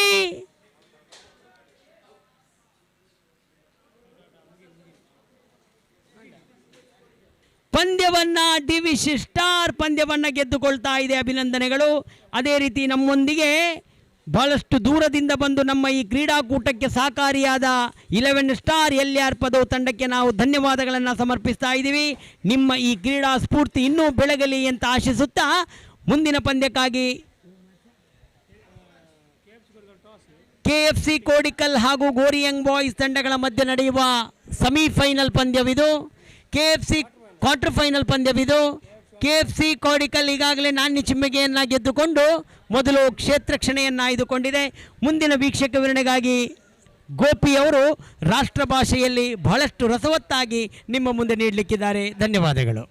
ಪಂದ್ಯವನ್ನ ಡಿವಿಶ್ ಸ್ಟಾರ್ ಪಂದ್ಯವನ್ನ ಗೆದ್ದುಕೊಳ್ತಾ ಇದೆ. ಅಭಿನಂದನೆಗಳು. ಅದೇ ರೀತಿ ನಮ್ಮೊಂದಿಗೆ ಬಹಳಷ್ಟು ದೂರದಿಂದ ಬಂದು ನಮ್ಮ ಈ ಕ್ರೀಡಾಕೂಟಕ್ಕೆ ಸಹಕಾರಿಯಾದ 11 ಸ್ಟಾರ್ ಎಲ್ಯಾಪದವ್ ತಂಡಕ್ಕೆ ನಾವು ಧನ್ಯವಾದಗಳನ್ನು ಸಮರ್ಪಿಸ್ತಾ ಇದ್ದೀವಿ. ನಿಮ್ಮ ಈ ಕ್ರೀಡಾ ಸ್ಫೂರ್ತಿ ಇನ್ನೂ ಬೆಳಗಲಿ ಅಂತ ಆಶಿಸುತ್ತಾ ಮುಂದಿನ ಪಂದ್ಯಕ್ಕಾಗಿ KFC ಕೋಡಿಕಲ್ ಹಾಗೂ ಗೋರಿಯಂಗ್ ಬಾಯ್ಸ್ ತಂಡಗಳ ಮಧ್ಯೆ ನಡೆಯುವ ಸೆಮಿಫೈನಲ್ ಪಂದ್ಯವಿದು. KFC ಕ್ವಾರ್ಟರ್ ಫೈನಲ್ ಪಂದ್ಯವಿದು. KFC ಕೋಡಿಕಲ್ ಈಗಾಗಲೇ ನಾಣ್ಯ ಚಿಮ್ಮಿಗೆಯನ್ನು ಗೆದ್ದುಕೊಂಡು ಮೊದಲು ಕ್ಷೇತ್ರ ಕ್ಷಣೆಯನ್ನು ಆಯ್ದುಕೊಂಡಿದೆ. ಮುಂದಿನ ವೀಕ್ಷಕ ವಿವರಣೆಗಾಗಿ ಗೋಪಿಯವರು ರಾಷ್ಟ್ರ ಭಾಷೆಯಲ್ಲಿ ಬಹಳಷ್ಟು ರಸವತ್ತಾಗಿ ನಿಮ್ಮ ಮುಂದೆ ನೀಡಲಿಕ್ಕಿದ್ದಾರೆ. ಧನ್ಯವಾದಗಳು.